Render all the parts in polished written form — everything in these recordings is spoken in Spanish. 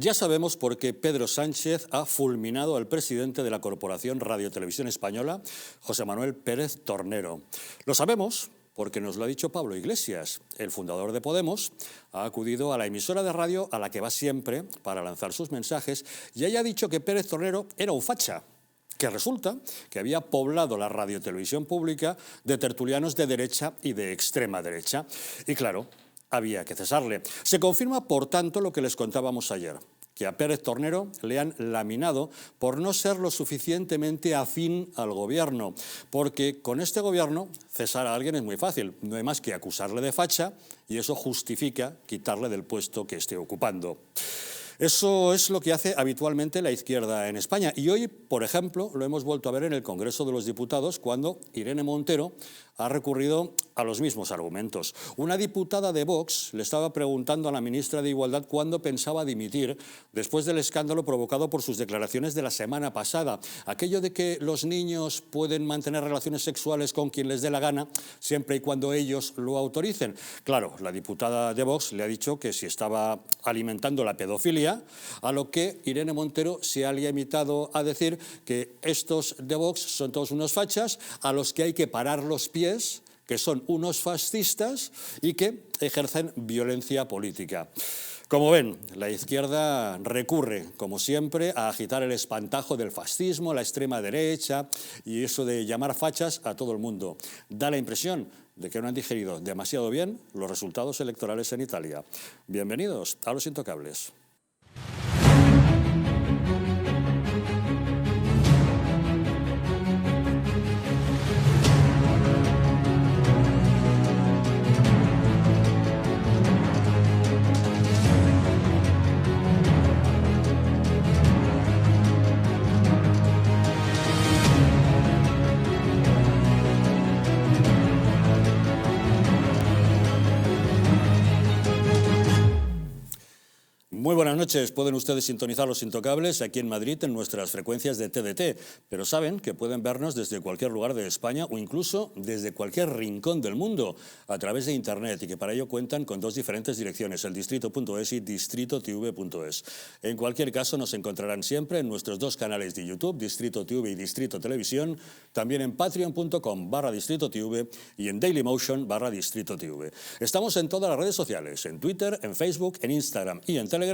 Ya sabemos por qué Pedro Sánchez ha fulminado al presidente de la Corporación Radio Televisión Española, José Manuel Pérez Tornero. Lo sabemos porque nos lo ha dicho Pablo Iglesias, el fundador de Podemos. Ha acudido a la emisora de radio a la que va siempre para lanzar sus mensajes y haya dicho que Pérez Tornero era un facha, que resulta que había poblado la radiotelevisión pública de tertulianos de derecha y de extrema derecha. Y claro, había que cesarle. Se confirma, por tanto, lo que les contábamos ayer, que a Pérez Tornero le han laminado por no ser lo suficientemente afín al gobierno, porque con este gobierno cesar a alguien es muy fácil, no hay más que acusarle de facha y eso justifica quitarle del puesto que esté ocupando. Eso es lo que hace habitualmente la izquierda en España. Y hoy, por ejemplo, lo hemos vuelto a ver en el Congreso de los Diputados cuando Irene Montero ha recurrido a los mismos argumentos. Una diputada de Vox le estaba preguntando a la ministra de Igualdad cuándo pensaba dimitir después del escándalo provocado por sus declaraciones de la semana pasada. Aquello de que los niños pueden mantener relaciones sexuales con quien les dé la gana siempre y cuando ellos lo autoricen. Claro, la diputada de Vox le ha dicho que si estaba alimentando la pedofilia, a lo que Irene Montero se ha limitado a decir que estos de Vox son todos unos fachas a los que hay que parar los pies, que son unos fascistas y que ejercen violencia política. Como ven, la izquierda recurre, como siempre, a agitar el espantajo del fascismo, la extrema derecha y eso de llamar fachas a todo el mundo. Da la impresión de que no han digerido demasiado bien los resultados electorales en Italia. Bienvenidos a Los Intocables. Muy buenas noches. Pueden ustedes sintonizar Los Intocables aquí en Madrid en nuestras frecuencias de TDT, pero saben que pueden vernos desde cualquier lugar de España o incluso desde cualquier rincón del mundo a través de Internet y que para ello cuentan con dos diferentes direcciones, el distrito.es y distritotv.es. En cualquier caso nos encontrarán siempre en nuestros dos canales de YouTube, Distrito TV y Distrito Televisión, también en patreon.com/distritotv y en dailymotion/distritotv. Estamos en todas las redes sociales, en Twitter, en Facebook, en Instagram y en Telegram.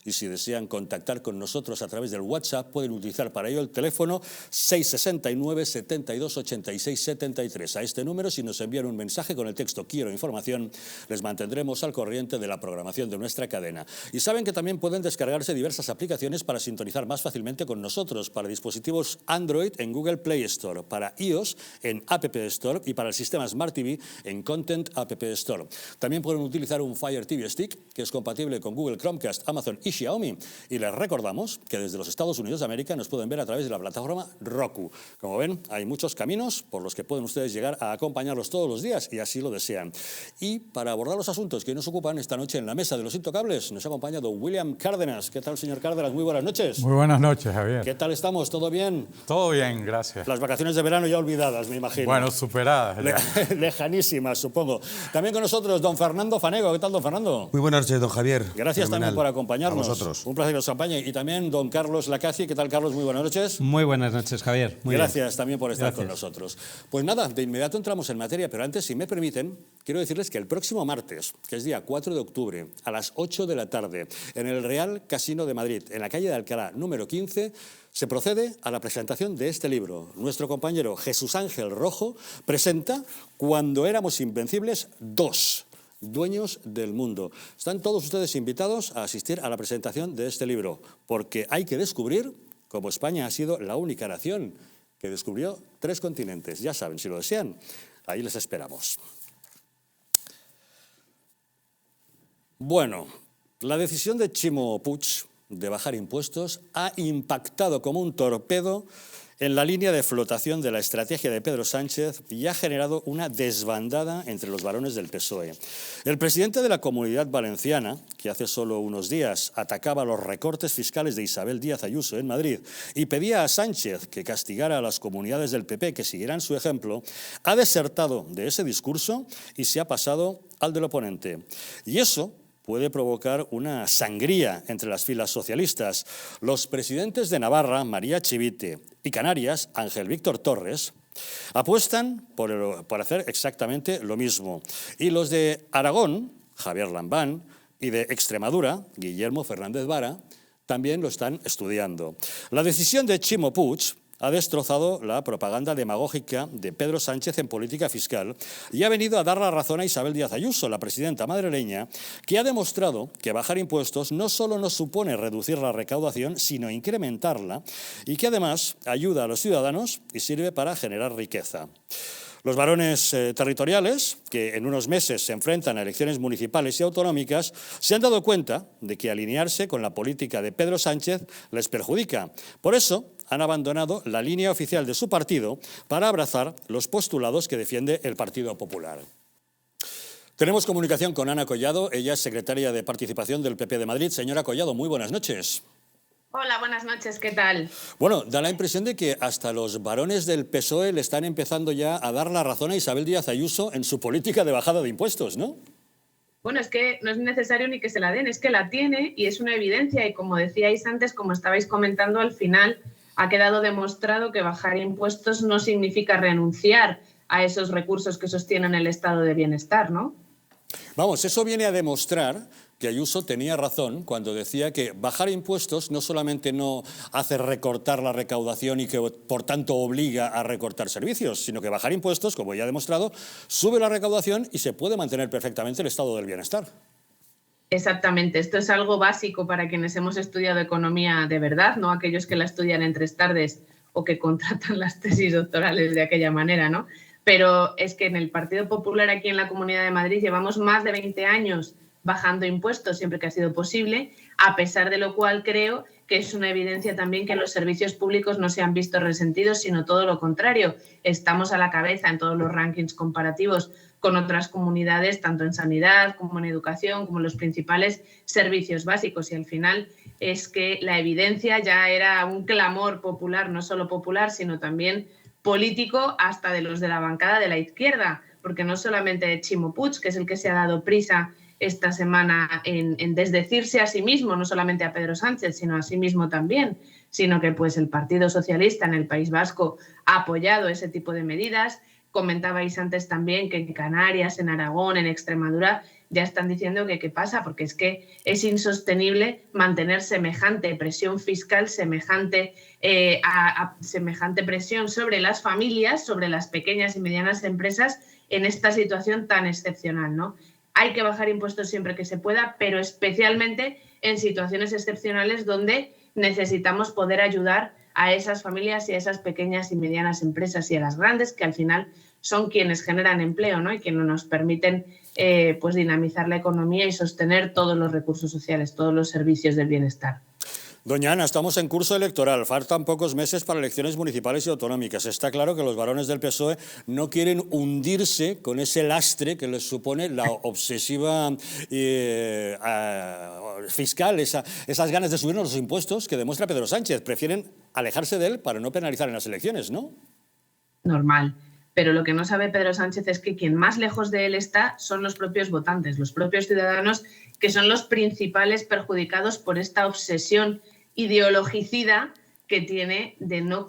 Y si desean contactar con nosotros a través del WhatsApp, pueden utilizar para ello el teléfono 669 72 86 73. A este número, si nos envían un mensaje con el texto "Quiero información", les mantendremos al corriente de la programación de nuestra cadena. Y saben que también pueden descargarse diversas aplicaciones para sintonizar más fácilmente con nosotros, para dispositivos Android en Google Play Store, para iOS en App Store y para el sistema Smart TV en Content App Store. También pueden utilizar un Fire TV Stick, que es compatible con Google Chromecast, Amazon y Xiaomi. Y les recordamos que desde los Estados Unidos de América nos pueden ver a través de la plataforma Roku. Como ven, hay muchos caminos por los que pueden ustedes llegar a acompañarlos todos los días y así lo desean. Y para abordar los asuntos que nos ocupan esta noche en la mesa de Los Intocables, nos ha acompañado William Cárdenas. ¿Qué tal, señor Cárdenas? Muy buenas noches. Muy buenas noches, Javier. ¿Qué tal estamos? ¿Todo bien? Todo bien, gracias. Las vacaciones de verano ya olvidadas, me imagino. Bueno, superadas. Lejanísimas, supongo. También con nosotros don Fernando Fanego. ¿Qué tal, don Fernando? Muy buenas noches, don Javier. Gracias también por acompañarnos. A vosotros. Un placer que os acompañe. Y también don Carlos Lacazzi. ¿Qué tal, Carlos? Muy buenas noches. Muy buenas noches, Javier. Muy Gracias bien. también por estar con nosotros. Pues nada, de inmediato entramos en materia, pero antes, si me permiten, quiero decirles que el próximo martes, que es día 4 de octubre, a las 8 de la tarde, en el Real Casino de Madrid, en la calle de Alcalá, número 15, se procede a la presentación de este libro. Nuestro compañero Jesús Ángel Rojo presenta Cuando éramos invencibles 2. Dueños del mundo. Están todos ustedes invitados a asistir a la presentación de este libro, porque hay que descubrir cómo España ha sido la única nación que descubrió 3 continentes. Ya saben, si lo desean, ahí les esperamos. Bueno, la decisión de Ximo Puig de bajar impuestos ha impactado como un torpedo en la línea de flotación de la estrategia de Pedro Sánchez y ha generado una desbandada entre los varones del PSOE. El presidente de la Comunidad Valenciana, que hace solo unos días atacaba los recortes fiscales de Isabel Díaz Ayuso en Madrid y pedía a Sánchez que castigara a las comunidades del PP que siguieran su ejemplo, ha desertado de ese discurso y se ha pasado al del oponente. Y eso puede provocar una sangría entre las filas socialistas. Los presidentes de Navarra, María Chivite, y Canarias, Ángel Víctor Torres, apuestan por hacer exactamente lo mismo. Y los de Aragón, Javier Lambán, y de Extremadura, Guillermo Fernández Vara, también lo están estudiando. La decisión de Ximo Puig ha destrozado la propaganda demagógica de Pedro Sánchez en política fiscal y ha venido a dar la razón a Isabel Díaz Ayuso, la presidenta madrileña, que ha demostrado que bajar impuestos no solo no supone reducir la recaudación, sino incrementarla, y que además ayuda a los ciudadanos y sirve para generar riqueza. Los varones territoriales, que en unos meses se enfrentan a elecciones municipales y autonómicas, se han dado cuenta de que alinearse con la política de Pedro Sánchez les perjudica. Por eso han abandonado la línea oficial de su partido para abrazar los postulados que defiende el Partido Popular. Tenemos comunicación con Ana Collado, ella es secretaria de Participación del PP de Madrid. Señora Collado, muy buenas noches. Hola, buenas noches, ¿qué tal? Bueno, da la impresión de que hasta los varones del PSOE le están empezando ya a dar la razón a Isabel Díaz Ayuso en su política de bajada de impuestos, ¿no? Bueno, es que no es necesario ni que se la den, es que la tiene y es una evidencia. Y como decíais antes, como estabais comentando, al final ha quedado demostrado que bajar impuestos no significa renunciar a esos recursos que sostienen el estado de bienestar, ¿no? Vamos, eso viene a demostrar que Ayuso tenía razón cuando decía que bajar impuestos no solamente no hace recortar la recaudación y que por tanto obliga a recortar servicios, sino que bajar impuestos, como ya ha demostrado, sube la recaudación y se puede mantener perfectamente el estado del bienestar. Exactamente, esto es algo básico para quienes hemos estudiado economía de verdad, no aquellos que la estudian en 3 tardes o que contratan las tesis doctorales de aquella manera, ¿no? Pero es que en el Partido Popular aquí en la Comunidad de Madrid llevamos más de 20 años bajando impuestos siempre que ha sido posible, a pesar de lo cual creo que es una evidencia también que los servicios públicos no se han visto resentidos, sino todo lo contrario. Estamos a la cabeza en todos los rankings comparativos con otras comunidades, tanto en sanidad como en educación, como en los principales servicios básicos. Y al final es que la evidencia ya era un clamor popular, no solo popular, sino también político, hasta de los de la bancada de la izquierda, porque no solamente de Ximo Puig, que es el que se ha dado prisa esta semana en desdecirse a sí mismo, no solamente a Pedro Sánchez, sino a sí mismo también, sino que pues el Partido Socialista en el País Vasco ha apoyado ese tipo de medidas. Comentabais antes también que en Canarias, en Aragón, en Extremadura, ya están diciendo que qué pasa, porque es que es insostenible mantener semejante presión fiscal, semejante presión sobre las familias, sobre las pequeñas y medianas empresas en esta situación tan excepcional, ¿no? Hay que bajar impuestos siempre que se pueda, pero especialmente en situaciones excepcionales donde necesitamos poder ayudar a esas familias y a esas pequeñas y medianas empresas y a las grandes, que al final son quienes generan empleo, ¿no? Y quienes nos permiten pues dinamizar la economía y sostener todos los recursos sociales, todos los servicios del bienestar. Doña Ana, estamos en curso electoral, faltan pocos meses para elecciones municipales y autonómicas. Está claro que los varones del PSOE no quieren hundirse con ese lastre que les supone la obsesiva fiscal, esas ganas de subirnos los impuestos que demuestra Pedro Sánchez. Prefieren alejarse de él para no penalizar en las elecciones, ¿no? Normal. Pero lo que no sabe Pedro Sánchez es que quien más lejos de él está son los propios votantes, los propios ciudadanos, que son los principales perjudicados por esta obsesión ideologicida que tiene de no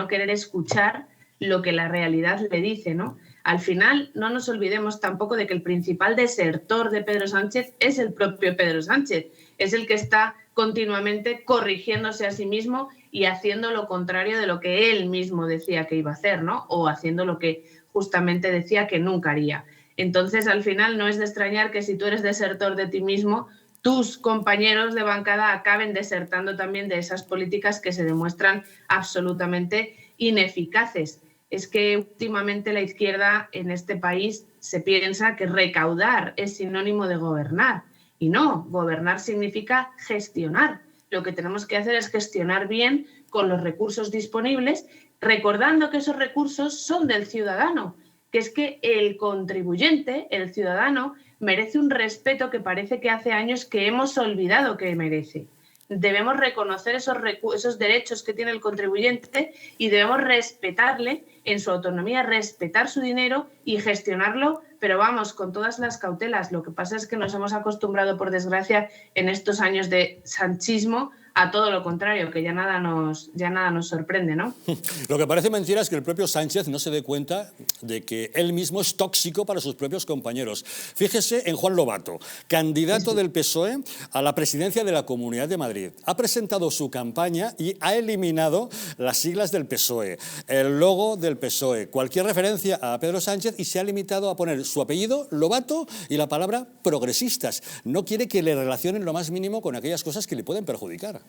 querer escuchar lo que la realidad le dice, ¿no? Al final, no nos olvidemos tampoco de que el principal desertor de Pedro Sánchez es el propio Pedro Sánchez. Es el que está continuamente corrigiéndose a sí mismo y haciendo lo contrario de lo que él mismo decía que iba a hacer, ¿no? O haciendo lo que justamente decía que nunca haría. Entonces, al final, no es de extrañar que si tú eres desertor de ti mismo, tus compañeros de bancada acaben desertando también de esas políticas que se demuestran absolutamente ineficaces. Es que últimamente la izquierda en este país se piensa que recaudar es sinónimo de gobernar. Y no, gobernar significa gestionar. Lo que tenemos que hacer es gestionar bien con los recursos disponibles, recordando que esos recursos son del ciudadano, que es que el contribuyente, el ciudadano, merece un respeto que parece que hace años que hemos olvidado que merece. Debemos reconocer esos derechos que tiene el contribuyente y debemos respetarle en su autonomía, respetar su dinero y gestionarlo pero vamos, con todas las cautelas. Lo que pasa es que nos hemos acostumbrado, por desgracia, en estos años de sanchismo, a todo lo contrario, que ya nada nos sorprende, ¿no? Lo que parece mentira es que el propio Sánchez no se dé cuenta de que él mismo es tóxico para sus propios compañeros. Fíjese en Juan Lobato, candidato del PSOE a la presidencia de la Comunidad de Madrid. Ha presentado su campaña y ha eliminado las siglas del PSOE, el logo del PSOE, cualquier referencia a Pedro Sánchez, y se ha limitado a poner su apellido, Lobato, y la palabra progresistas. No quiere que le relacionen lo más mínimo con aquellas cosas que le pueden perjudicar.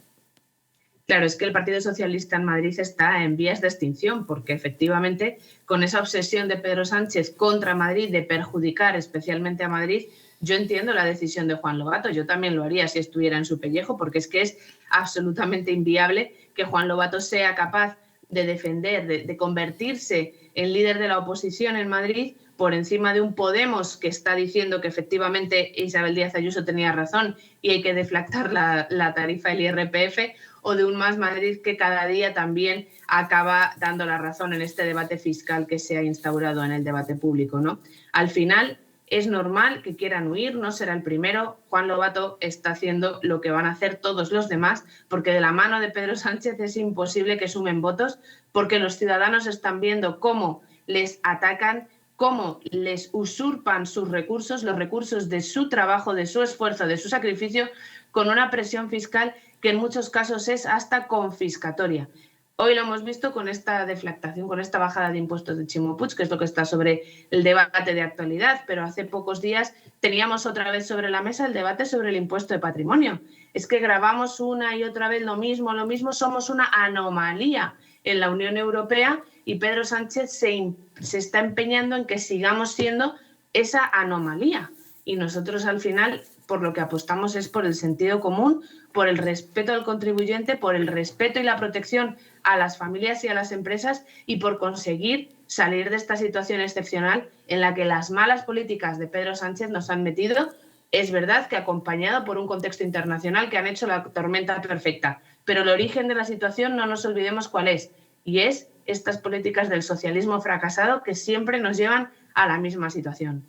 Claro, es que el Partido Socialista en Madrid está en vías de extinción, porque efectivamente con esa obsesión de Pedro Sánchez contra Madrid, de perjudicar especialmente a Madrid, yo entiendo la decisión de Juan Lobato, yo también lo haría si estuviera en su pellejo, porque es que es absolutamente inviable que Juan Lobato sea capaz de defender, de convertirse en líder de la oposición en Madrid por encima de un Podemos que está diciendo que efectivamente Isabel Díaz Ayuso tenía razón y hay que deflactar la tarifa del IRPF, o de un Más Madrid que cada día también acaba dando la razón en este debate fiscal que se ha instaurado en el debate público, ¿no? Al final es normal que quieran huir, no será el primero. Juan Lobato está haciendo lo que van a hacer todos los demás, porque de la mano de Pedro Sánchez es imposible que sumen votos, porque los ciudadanos están viendo cómo les atacan, cómo les usurpan sus recursos, los recursos de su trabajo, de su esfuerzo, de su sacrificio, con una presión fiscal que en muchos casos es hasta confiscatoria. Hoy lo hemos visto con esta deflactación, con esta bajada de impuestos de Ximo Puig, que es lo que está sobre el debate de actualidad, pero hace pocos días teníamos otra vez sobre la mesa el debate sobre el impuesto de patrimonio. Es que grabamos una y otra vez lo mismo, somos una anomalía en la Unión Europea y Pedro Sánchez se está empeñando en que sigamos siendo esa anomalía. Y nosotros al final por lo que apostamos es por el sentido común, por el respeto al contribuyente, por el respeto y la protección a las familias y a las empresas y por conseguir salir de esta situación excepcional en la que las malas políticas de Pedro Sánchez nos han metido. Es verdad que acompañado por un contexto internacional que han hecho la tormenta perfecta, pero el origen de la situación no nos olvidemos cuál es, y es estas políticas del socialismo fracasado que siempre nos llevan a la misma situación.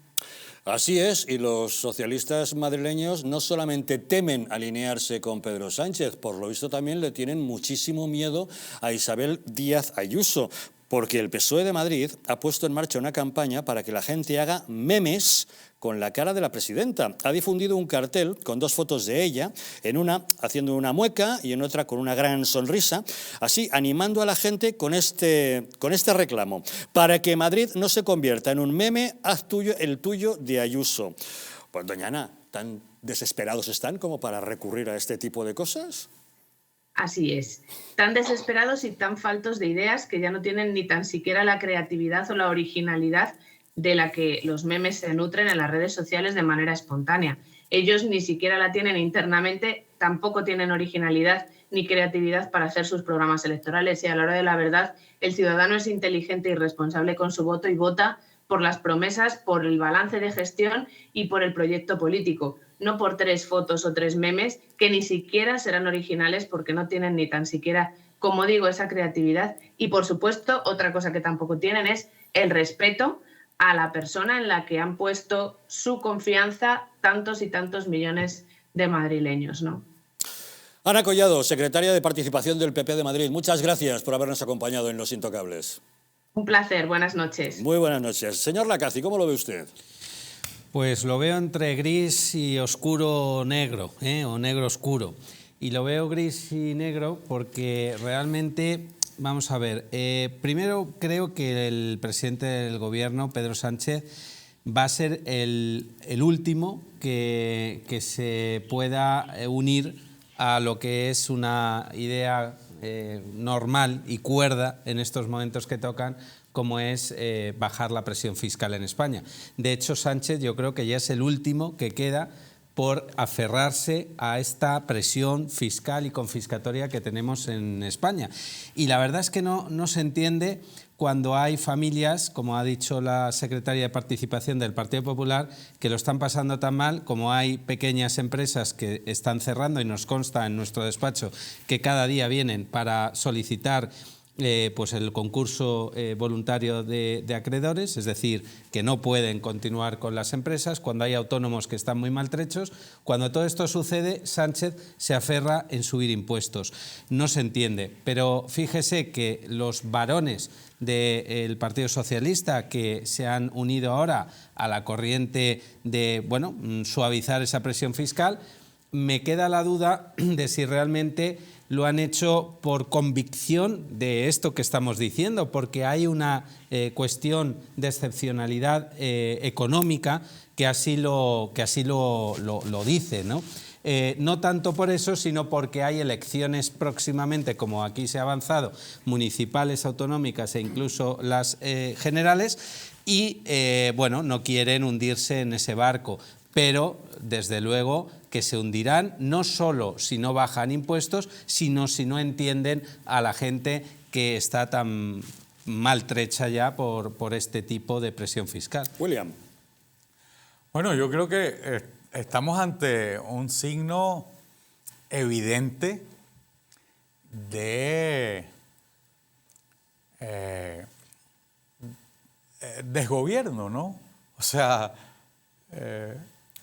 Así es, y los socialistas madrileños no solamente temen alinearse con Pedro Sánchez, por lo visto también le tienen muchísimo miedo a Isabel Díaz Ayuso, porque el PSOE de Madrid ha puesto en marcha una campaña para que la gente haga memes con la cara de la presidenta. Ha difundido un cartel con dos fotos de ella, en una haciendo una mueca y en otra con una gran sonrisa, así animando a la gente con este reclamo. Para que Madrid no se convierta en un meme, haz tuyo el tuyo de Ayuso. Pues doña Ana, ¿tan desesperados están como para recurrir a este tipo de cosas? Así es, tan desesperados y tan faltos de ideas que ya no tienen ni tan siquiera la creatividad o la originalidad de la que los memes se nutren en las redes sociales de manera espontánea. Ellos ni siquiera la tienen internamente, tampoco tienen originalidad ni creatividad para hacer sus programas electorales y a la hora de la verdad el ciudadano es inteligente y responsable con su voto y vota por las promesas, por el balance de gestión y por el proyecto político, no por 3 fotos o 3 memes que ni siquiera serán originales porque no tienen ni tan siquiera, como digo, esa creatividad. Y por supuesto, otra cosa que tampoco tienen es el respeto a la persona en la que han puesto su confianza tantos y tantos millones de madrileños, ¿no? Ana Collado, secretaria de Participación del PP de Madrid, muchas gracias por habernos acompañado en Los Intocables. Un placer, buenas noches. Muy buenas noches. Señor Lacaci, ¿cómo lo ve usted? Pues lo veo entre gris y oscuro negro, o negro oscuro. Y lo veo gris y negro porque realmente, vamos a ver, primero creo que el presidente del gobierno, Pedro Sánchez, va a ser el último que se pueda unir a lo que es una idea normal y cuerda en estos momentos que tocan, como es bajar la presión fiscal en España. De hecho, Sánchez yo creo que ya es el último que queda por aferrarse a esta presión fiscal y confiscatoria que tenemos en España. Y la verdad es que no se entiende cuando hay familias, como ha dicho la secretaria de Participación del Partido Popular, que lo están pasando tan mal, como hay pequeñas empresas que están cerrando, y nos consta en nuestro despacho que cada día vienen para solicitar pues el concurso voluntario de acreedores, es decir, que no pueden continuar con las empresas, cuando hay autónomos que están muy maltrechos. Cuando todo esto sucede, Sánchez se aferra en subir impuestos. No se entiende, pero fíjese que los varones del Partido Socialista que se han unido ahora a la corriente de, bueno, suavizar esa presión fiscal, me queda la duda de si realmente lo han hecho por convicción de esto que estamos diciendo, porque hay una cuestión de excepcionalidad económica que así lo dice, ¿no? No tanto por eso, sino porque hay elecciones próximamente, como aquí se ha avanzado, municipales, autonómicas e incluso las generales, y bueno, no quieren hundirse en ese barco, pero desde luego que se hundirán no solo si no bajan impuestos, sino si no entienden a la gente que está tan maltrecha ya por este tipo de presión fiscal. William. Bueno, yo creo que estamos ante un signo evidente de desgobierno, ¿no? O sea,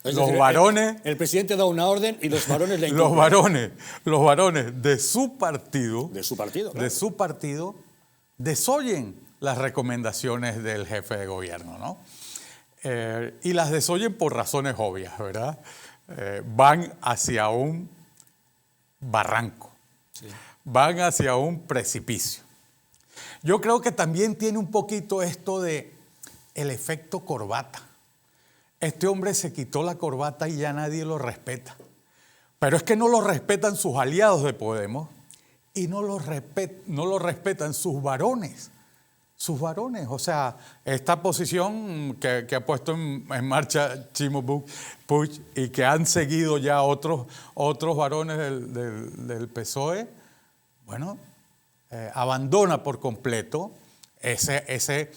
los varones... El presidente da una orden y los varones le incumplen. Los varones de su partido... De su partido, claro. De su partido desoyen las recomendaciones del jefe de gobierno, ¿no? Y las desoyen por razones obvias, ¿verdad? Van hacia un barranco, sí. Van hacia un precipicio. Yo creo que también tiene un poquito esto de el efecto corbata. Este hombre se quitó la corbata y ya nadie lo respeta. Pero es que no lo respetan sus aliados de Podemos y no lo respetan sus varones. Sus varones, o sea, esta posición que ha puesto en marcha Chimo Puig y que han seguido ya otros varones del PSOE, bueno, abandona por completo ese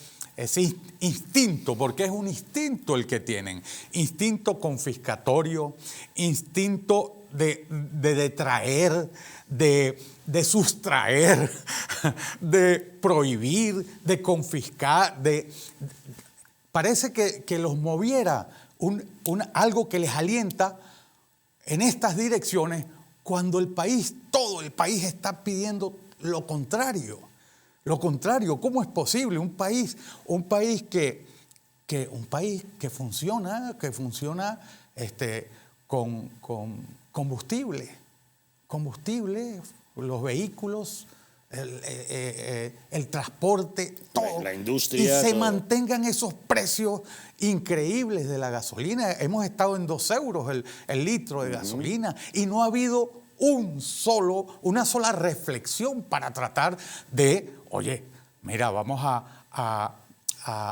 instinto, porque es un instinto el que tienen, instinto confiscatorio, instinto de detraer, de sustraer, de prohibir, de confiscar, parece que los moviera algo que les alienta en estas direcciones cuando todo el país está pidiendo lo contrario. Lo contrario, ¿cómo es posible? Un país que funciona con combustible, los vehículos, el transporte, todo. La industria. Y se todo. mantengan esos precios increíbles de la gasolina. Hemos estado en 2 euros el litro de gasolina y no ha habido una sola reflexión para tratar de, oye, mira, vamos a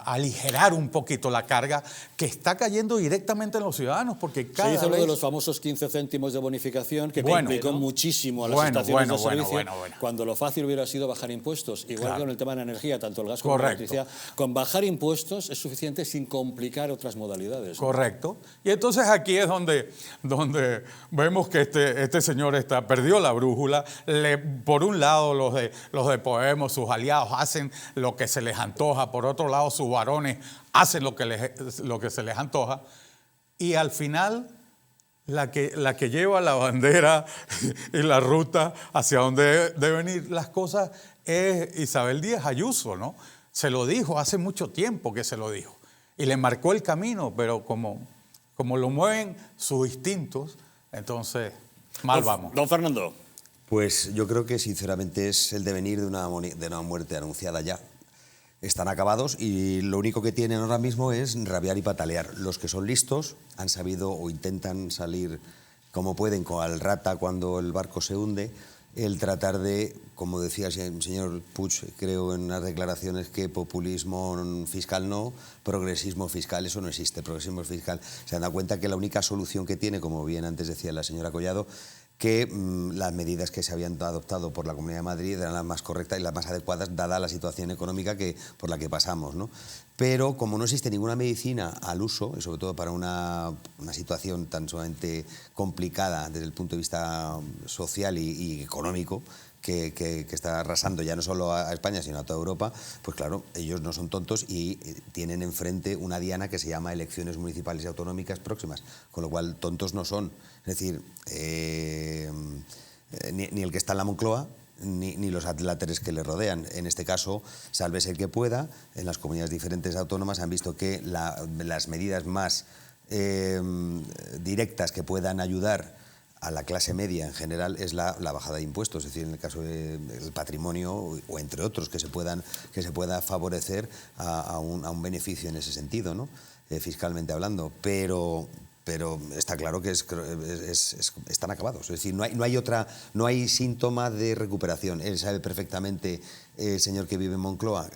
aligerar un poquito la carga que está cayendo directamente en los ciudadanos, porque cada vez... Se dice vez... lo de los famosos 15 céntimos de bonificación que complicó muchísimo a las estaciones de servicio, cuando lo fácil hubiera sido bajar impuestos. Igual que con el tema de la energía, tanto el gas como la electricidad, con bajar impuestos es suficiente sin complicar otras modalidades. Correcto. Y entonces aquí es donde vemos que este señor perdió la brújula. Por un lado los de Podemos, sus aliados, hacen lo que se les antoja. Por otro lado, sus varones hacen lo que se les antoja, y al final la que lleva la bandera y la ruta hacia donde deben ir las cosas es Isabel Díaz Ayuso, ¿no? Se lo dijo hace mucho tiempo que se lo dijo y le marcó el camino, pero como lo mueven sus instintos, entonces mal vamos. Don Fernando. Pues yo creo que sinceramente es el devenir de una muerte anunciada ya. Están acabados y lo único que tienen ahora mismo es rabiar y patalear. Los que son listos han sabido o intentan salir como pueden al rata cuando el barco se hunde, el tratar de, como decía el señor Puig, creo en unas declaraciones, que populismo fiscal no, progresismo fiscal, eso no existe, progresismo fiscal. Se han dado cuenta que la única solución que tiene, como bien antes decía la señora Collado, que las medidas que se habían adoptado por la Comunidad de Madrid eran las más correctas y las más adecuadas dada la situación económica por la que pasamos, ¿no? Pero como no existe ninguna medicina al uso, y sobre todo para una situación tan sumamente complicada desde el punto de vista social y económico, que está arrasando ya no solo a España, sino a toda Europa, pues claro, ellos no son tontos y tienen enfrente una diana que se llama elecciones municipales y autonómicas próximas, con lo cual tontos no son. Es decir, ni el que está en la Moncloa, ni los adláteres que le rodean. En este caso, sálvese el que pueda. En las comunidades diferentes autónomas han visto que las medidas más directas que puedan ayudar a la clase media en general es la bajada de impuestos, es decir, en el caso del patrimonio o entre otros que se pueda favorecer a un beneficio en ese sentido, ¿no? Fiscalmente hablando, pero está claro que están acabados. Es decir, no hay síntoma de recuperación. Él sabe perfectamente, el señor que vive en Moncloa,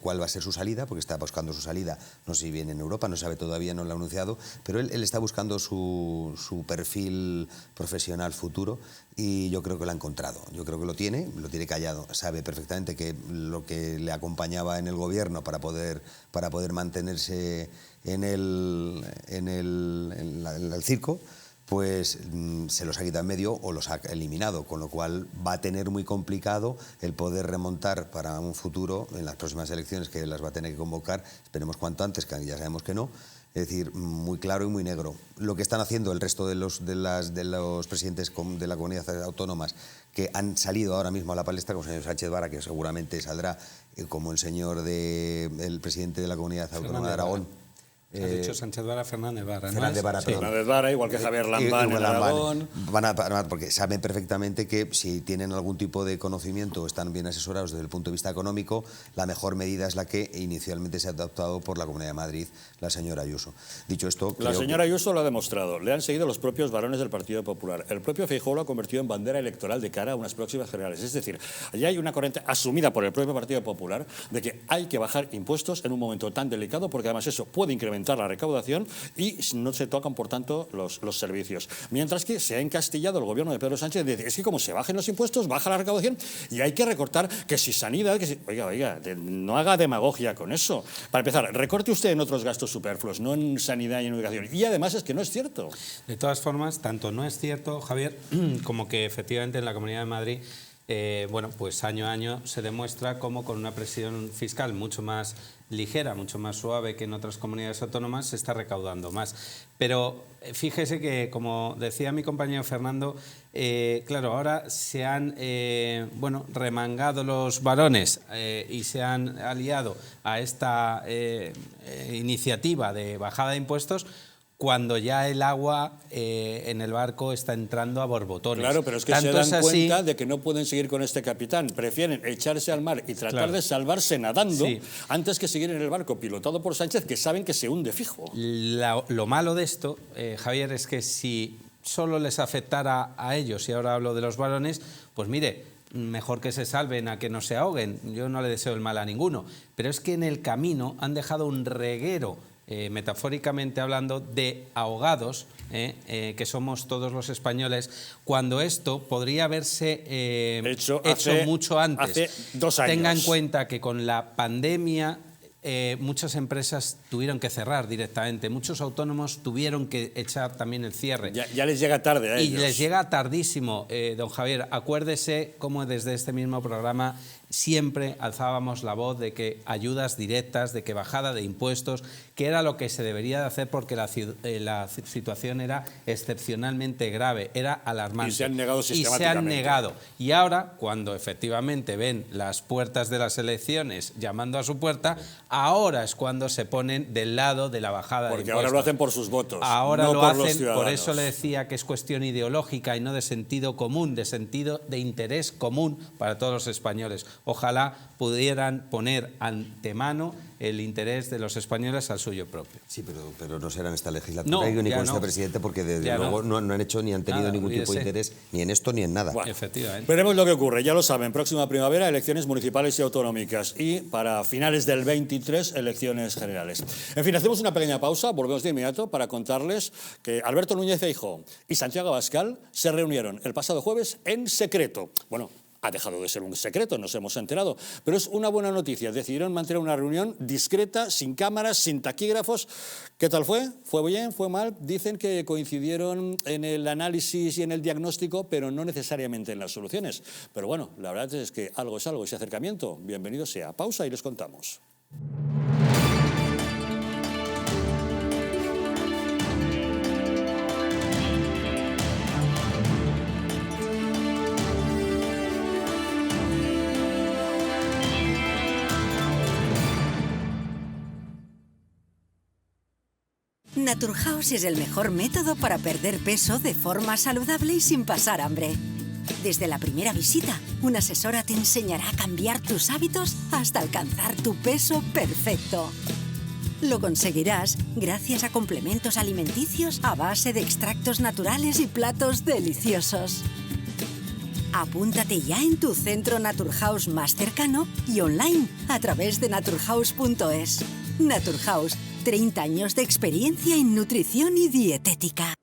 cuál va a ser su salida, porque está buscando su salida, no sé si viene en Europa, no sabe todavía, no lo ha anunciado, pero él está buscando su perfil profesional futuro y yo creo que lo ha encontrado. Yo creo que lo tiene callado. Sabe perfectamente que lo que le acompañaba en el gobierno para poder mantenerse en el circo, pues se los ha quitado en medio o los ha eliminado, con lo cual va a tener muy complicado el poder remontar para un futuro en las próximas elecciones que las va a tener que convocar, esperemos cuanto antes, que ya sabemos que no. Es decir, muy claro y muy negro. Lo que están haciendo el resto de los presidentes de la comunidad autónomas que han salido ahora mismo a la palestra, como el señor Sánchez Vara, que seguramente saldrá, como el presidente de la comunidad autónoma de Aragón. Has dicho Sánchez Vara, Fernández Vara, ¿no? Fernández Vara, perdón. Fernández Vara, igual que Javier Lambán en Aragón. Porque saben perfectamente que si tienen algún tipo de conocimiento o están bien asesorados desde el punto de vista económico, la mejor medida es la que inicialmente se ha adoptado por la Comunidad de Madrid, la señora Ayuso. Dicho esto, la señora Ayuso lo ha demostrado. Le han seguido los propios varones del Partido Popular. El propio Feijóo lo ha convertido en bandera electoral de cara a unas próximas generales. Es decir, ya hay una corriente asumida por el propio Partido Popular de que hay que bajar impuestos en un momento tan delicado, porque además eso puede incrementar la recaudación y no se tocan, por tanto, los servicios. Mientras que se ha encastillado el gobierno de Pedro Sánchez de decir, es que como se bajen los impuestos, baja la recaudación y hay que recortar, que si sanidad, que si... Oiga, no haga demagogia con eso. Para empezar, recorte usted en otros gastos superfluos, no en sanidad y en educación. Y además es que no es cierto. De todas formas, tanto no es cierto, Javier, como que efectivamente en la Comunidad de Madrid, bueno, pues año a año se demuestra cómo con una presión fiscal mucho más ligera, mucho más suave que en otras comunidades autónomas, se está recaudando más. Pero fíjese que, como decía mi compañero Fernando, claro, ahora se han remangado los varones y se han aliado a esta iniciativa de bajada de impuestos, cuando ya el agua en el barco está entrando a borbotones. Claro, pero es que se dan cuenta de que no pueden seguir con este capitán. Prefieren echarse al mar y tratar de salvarse nadando antes que seguir en el barco pilotado por Sánchez, que saben que se hunde fijo. Lo malo de esto, Javier, es que si solo les afectara a ellos, y ahora hablo de los varones, pues mire, mejor que se salven a que no se ahoguen. Yo no le deseo el mal a ninguno. Pero es que en el camino han dejado un reguero, metafóricamente hablando, de ahogados, que somos todos los españoles, cuando esto podría haberse hecho mucho antes. Hace 2 años. Tenga en cuenta que con la pandemia muchas empresas tuvieron que cerrar directamente, muchos autónomos tuvieron que echar también el cierre. Ya les llega tarde a ellos. Y les llega tardísimo, don Javier. Acuérdese cómo desde este mismo programa siempre alzábamos la voz de que ayudas directas, de que bajada de impuestos, que era lo que se debería de hacer, porque la situación era excepcionalmente grave, era alarmante. Y se han negado sistemáticamente. Y se han negado. Y ahora, cuando efectivamente ven las puertas de las elecciones llamando a su puerta, ahora es cuando se ponen del lado de la bajada de impuestos. Porque ahora lo hacen por sus votos, ahora no lo por hacen, los ciudadanos. por eso le decía que es cuestión ideológica y no de sentido común, de sentido de interés común para todos los españoles. Ojalá pudieran poner antemano el interés de los españoles al suyo propio. Sí, pero no será en esta legislatura ni con este presidente, porque desde luego no han hecho ni han tenido ningún tipo de interés ni en esto ni en nada. Bueno, efectivamente. Veremos lo que ocurre, ya lo saben, próxima primavera elecciones municipales y autonómicas y para finales del 23 elecciones generales. En fin, hacemos una pequeña pausa, volvemos de inmediato para contarles que Alberto Núñez Feijóo y Santiago Abascal se reunieron el pasado jueves en secreto. Bueno, Ha dejado de ser un secreto, nos hemos enterado, pero es una buena noticia. Decidieron mantener una reunión discreta, sin cámaras, sin taquígrafos. ¿Qué tal fue? ¿Fue bien? ¿Fue mal? Dicen que coincidieron en el análisis y en el diagnóstico, pero no necesariamente en las soluciones. Pero bueno, la verdad es que algo es algo, ese acercamiento. Bienvenido sea. Pausa y les contamos. Naturhaus es el mejor método para perder peso de forma saludable y sin pasar hambre. Desde la primera visita, una asesora te enseñará a cambiar tus hábitos hasta alcanzar tu peso perfecto. Lo conseguirás gracias a complementos alimenticios a base de extractos naturales y platos deliciosos. Apúntate ya en tu centro Naturhaus más cercano y online a través de naturhaus.es. Naturhaus, 30 años de experiencia en nutrición y dietética.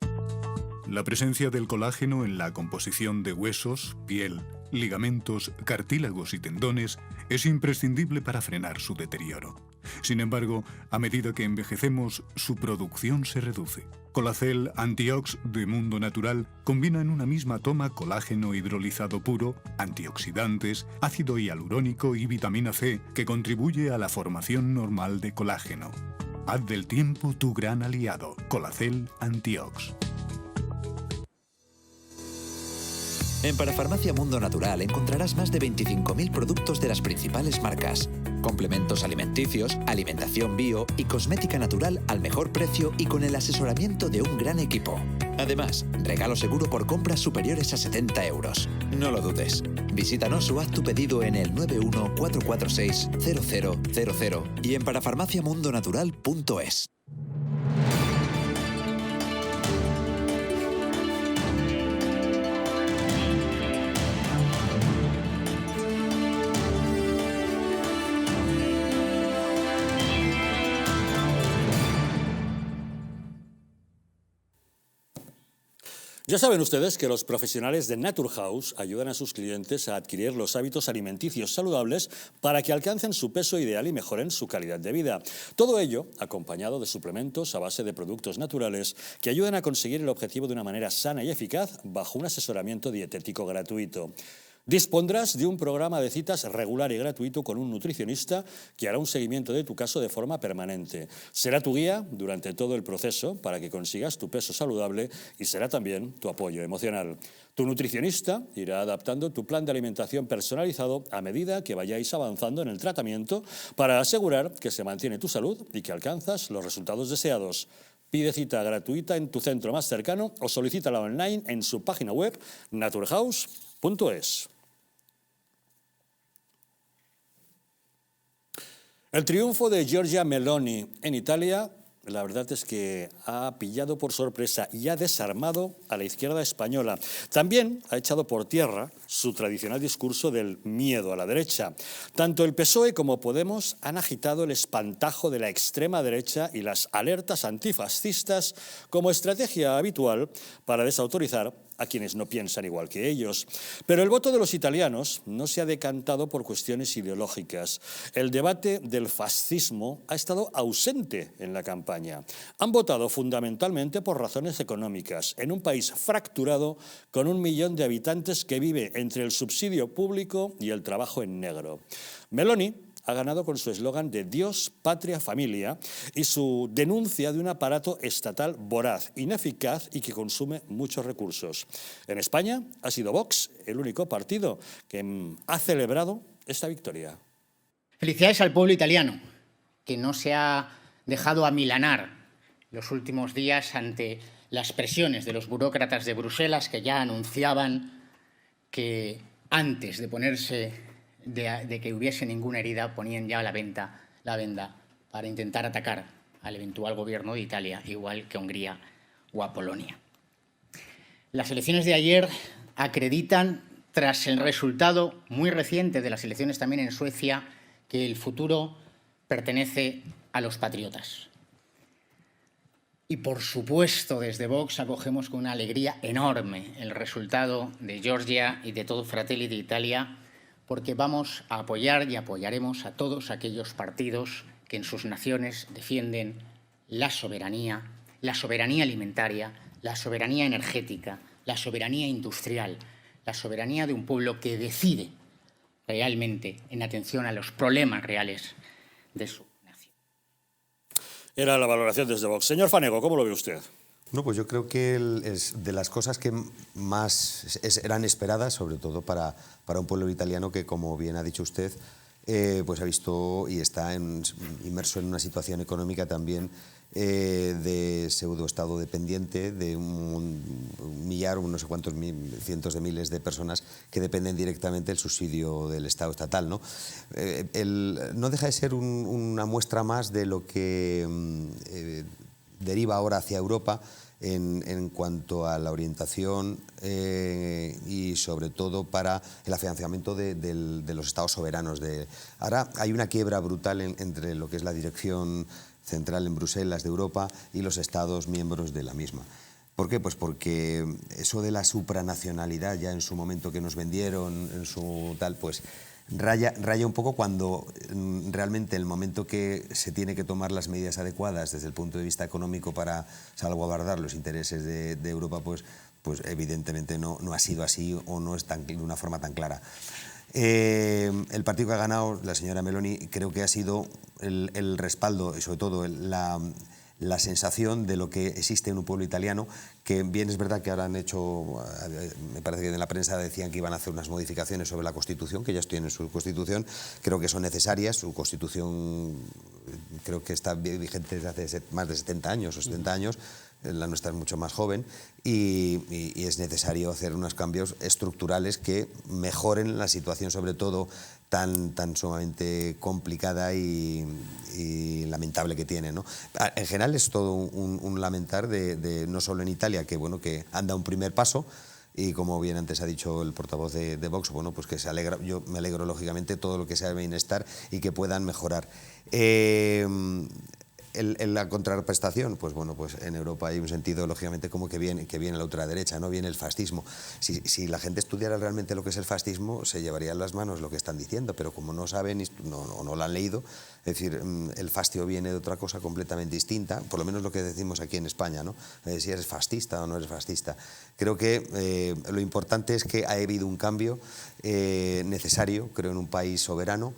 La presencia del colágeno en la composición de huesos, piel, ligamentos, cartílagos y tendones es imprescindible para frenar su deterioro. Sin embargo, a medida que envejecemos, su producción se reduce. Colacel Antiox de Mundo Natural combina en una misma toma colágeno hidrolizado puro, antioxidantes, ácido hialurónico y vitamina C, que contribuye a la formación normal de colágeno. Haz del tiempo tu gran aliado. Colacel Antiox. En Parafarmacia Mundo Natural encontrarás más de 25.000 productos de las principales marcas. Complementos alimenticios, alimentación bio y cosmética natural al mejor precio y con el asesoramiento de un gran equipo. Además, regalo seguro por compras superiores a 70 euros. No lo dudes. Visítanos o haz tu pedido en el 914460000 y en parafarmaciamundonatural.es. Ya saben ustedes que los profesionales de Naturhaus ayudan a sus clientes a adquirir los hábitos alimenticios saludables para que alcancen su peso ideal y mejoren su calidad de vida. Todo ello acompañado de suplementos a base de productos naturales que ayudan a conseguir el objetivo de una manera sana y eficaz bajo un asesoramiento dietético gratuito. Dispondrás de un programa de citas regular y gratuito con un nutricionista que hará un seguimiento de tu caso de forma permanente. Será tu guía durante todo el proceso para que consigas tu peso saludable y será también tu apoyo emocional. Tu nutricionista irá adaptando tu plan de alimentación personalizado a medida que vayáis avanzando en el tratamiento para asegurar que se mantiene tu salud y que alcanzas los resultados deseados. Pide cita gratuita en tu centro más cercano o solicítala online en su página web naturhaus.es. El triunfo de Giorgia Meloni en Italia, la verdad es que ha pillado por sorpresa y ha desarmado a la izquierda española. También ha echado por tierra su tradicional discurso del miedo a la derecha. Tanto el PSOE como Podemos han agitado el espantajo de la extrema derecha y las alertas antifascistas como estrategia habitual para desautorizar a quienes no piensan igual que ellos. Pero el voto de los italianos no se ha decantado por cuestiones ideológicas. El debate del fascismo ha estado ausente en la campaña. Han votado fundamentalmente por razones económicas, en un país fracturado con 1 millón de habitantes que vive entre el subsidio público y el trabajo en negro. Meloni ha ganado con su eslogan de Dios, patria, familia y su denuncia de un aparato estatal voraz, ineficaz y que consume muchos recursos. En España ha sido Vox el único partido que ha celebrado esta victoria. Felicidades al pueblo italiano, que no se ha dejado amilanar los últimos días ante las presiones de los burócratas de Bruselas que ya anunciaban que antes de ponerse de que hubiese ninguna herida, ponían ya la venda para intentar atacar al eventual gobierno de Italia, igual que Hungría o a Polonia. Las elecciones de ayer acreditan, tras el resultado muy reciente de las elecciones también en Suecia, que el futuro pertenece a los patriotas. Y por supuesto, desde Vox acogemos con una alegría enorme el resultado de Georgia y de todo Fratelli d'Italia, porque vamos a apoyar y apoyaremos a todos aquellos partidos que en sus naciones defienden la soberanía alimentaria, la soberanía energética, la soberanía industrial, la soberanía de un pueblo que decide realmente en atención a los problemas reales de su nación. Era la valoración desde Vox. Señor Fanego, ¿cómo lo ve usted? No, pues yo creo que es de las cosas que más eran esperadas, sobre todo para un pueblo italiano que, como bien ha dicho usted, pues ha visto y está inmerso en una situación económica también de pseudoestado dependiente, de un millar, no sé cuántos cientos de miles de personas que dependen directamente del subsidio del Estado estatal, ¿no? No deja de ser una muestra más de lo que deriva ahora hacia Europa en cuanto a la orientación y sobre todo para el afianzamiento de los estados soberanos. Ahora hay una quiebra brutal entre lo que es la dirección central en Bruselas de Europa y los estados miembros de la misma. ¿Por qué? Pues porque eso de la supranacionalidad ya en su momento que nos vendieron, en su tal, pues raya un poco cuando realmente el momento que se tiene que tomar las medidas adecuadas desde el punto de vista económico para salvaguardar los intereses de Europa, pues evidentemente no ha sido así o no es de una forma tan clara. El partido que ha ganado, la señora Meloni, creo que ha sido el respaldo y sobre todo la sensación de lo que existe en un pueblo italiano, que bien es verdad que ahora han hecho, me parece que en la prensa decían que iban a hacer unas modificaciones sobre la Constitución, que ya tienen su Constitución, creo que son necesarias, su Constitución creo que está vigente desde hace más de 70 años o 70 años, la nuestra es mucho más joven y es necesario hacer unos cambios estructurales que mejoren la situación, sobre todo tan sumamente complicada y lamentable que tiene, ¿no? En general es todo un lamentar no solo en Italia, que bueno, que anda un primer paso, y como bien antes ha dicho el portavoz de Vox, bueno, pues que se alegra, yo me alegro lógicamente todo lo que sea bienestar y que puedan mejorar. La contrarrestación, pues bueno, pues en Europa hay un sentido, lógicamente, como que viene la ultraderecha, ¿no? Viene el fascismo. Si la gente estudiara realmente lo que es el fascismo, se llevarían las manos lo que están diciendo, pero como no saben o no lo han leído, es decir, el fastio viene de otra cosa completamente distinta, por lo menos lo que decimos aquí en España, ¿no? Si eres fascista o no eres fascista. Creo que lo importante es que ha habido un cambio necesario, creo, en un país soberano,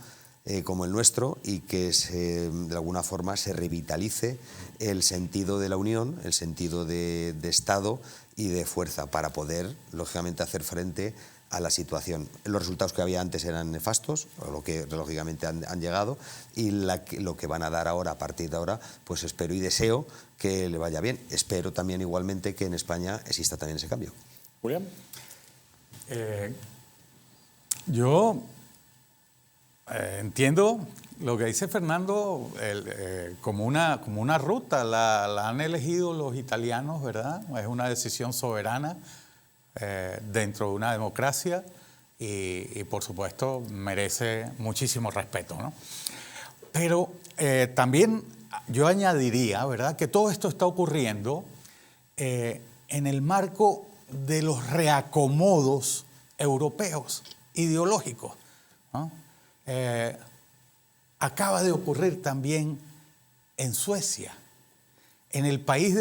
como el nuestro, y que de alguna forma se revitalice el sentido de la unión, el sentido de Estado y de fuerza para poder, lógicamente, hacer frente a la situación. Los resultados que había antes eran nefastos, o lo que lógicamente han llegado, y lo que van a dar ahora, a partir de ahora, pues espero y deseo que le vaya bien. Espero también igualmente que en España exista también ese cambio. Julián. Yo entiendo lo que dice Fernando como una ruta, la han elegido los italianos, ¿verdad? Es una decisión soberana dentro de una democracia y por supuesto merece muchísimo respeto, ¿no? Pero también yo añadiría, ¿verdad?, que todo esto está ocurriendo en el marco de los reacomodos europeos, ideológicos, ¿no? Acaba de ocurrir también en Suecia, en el país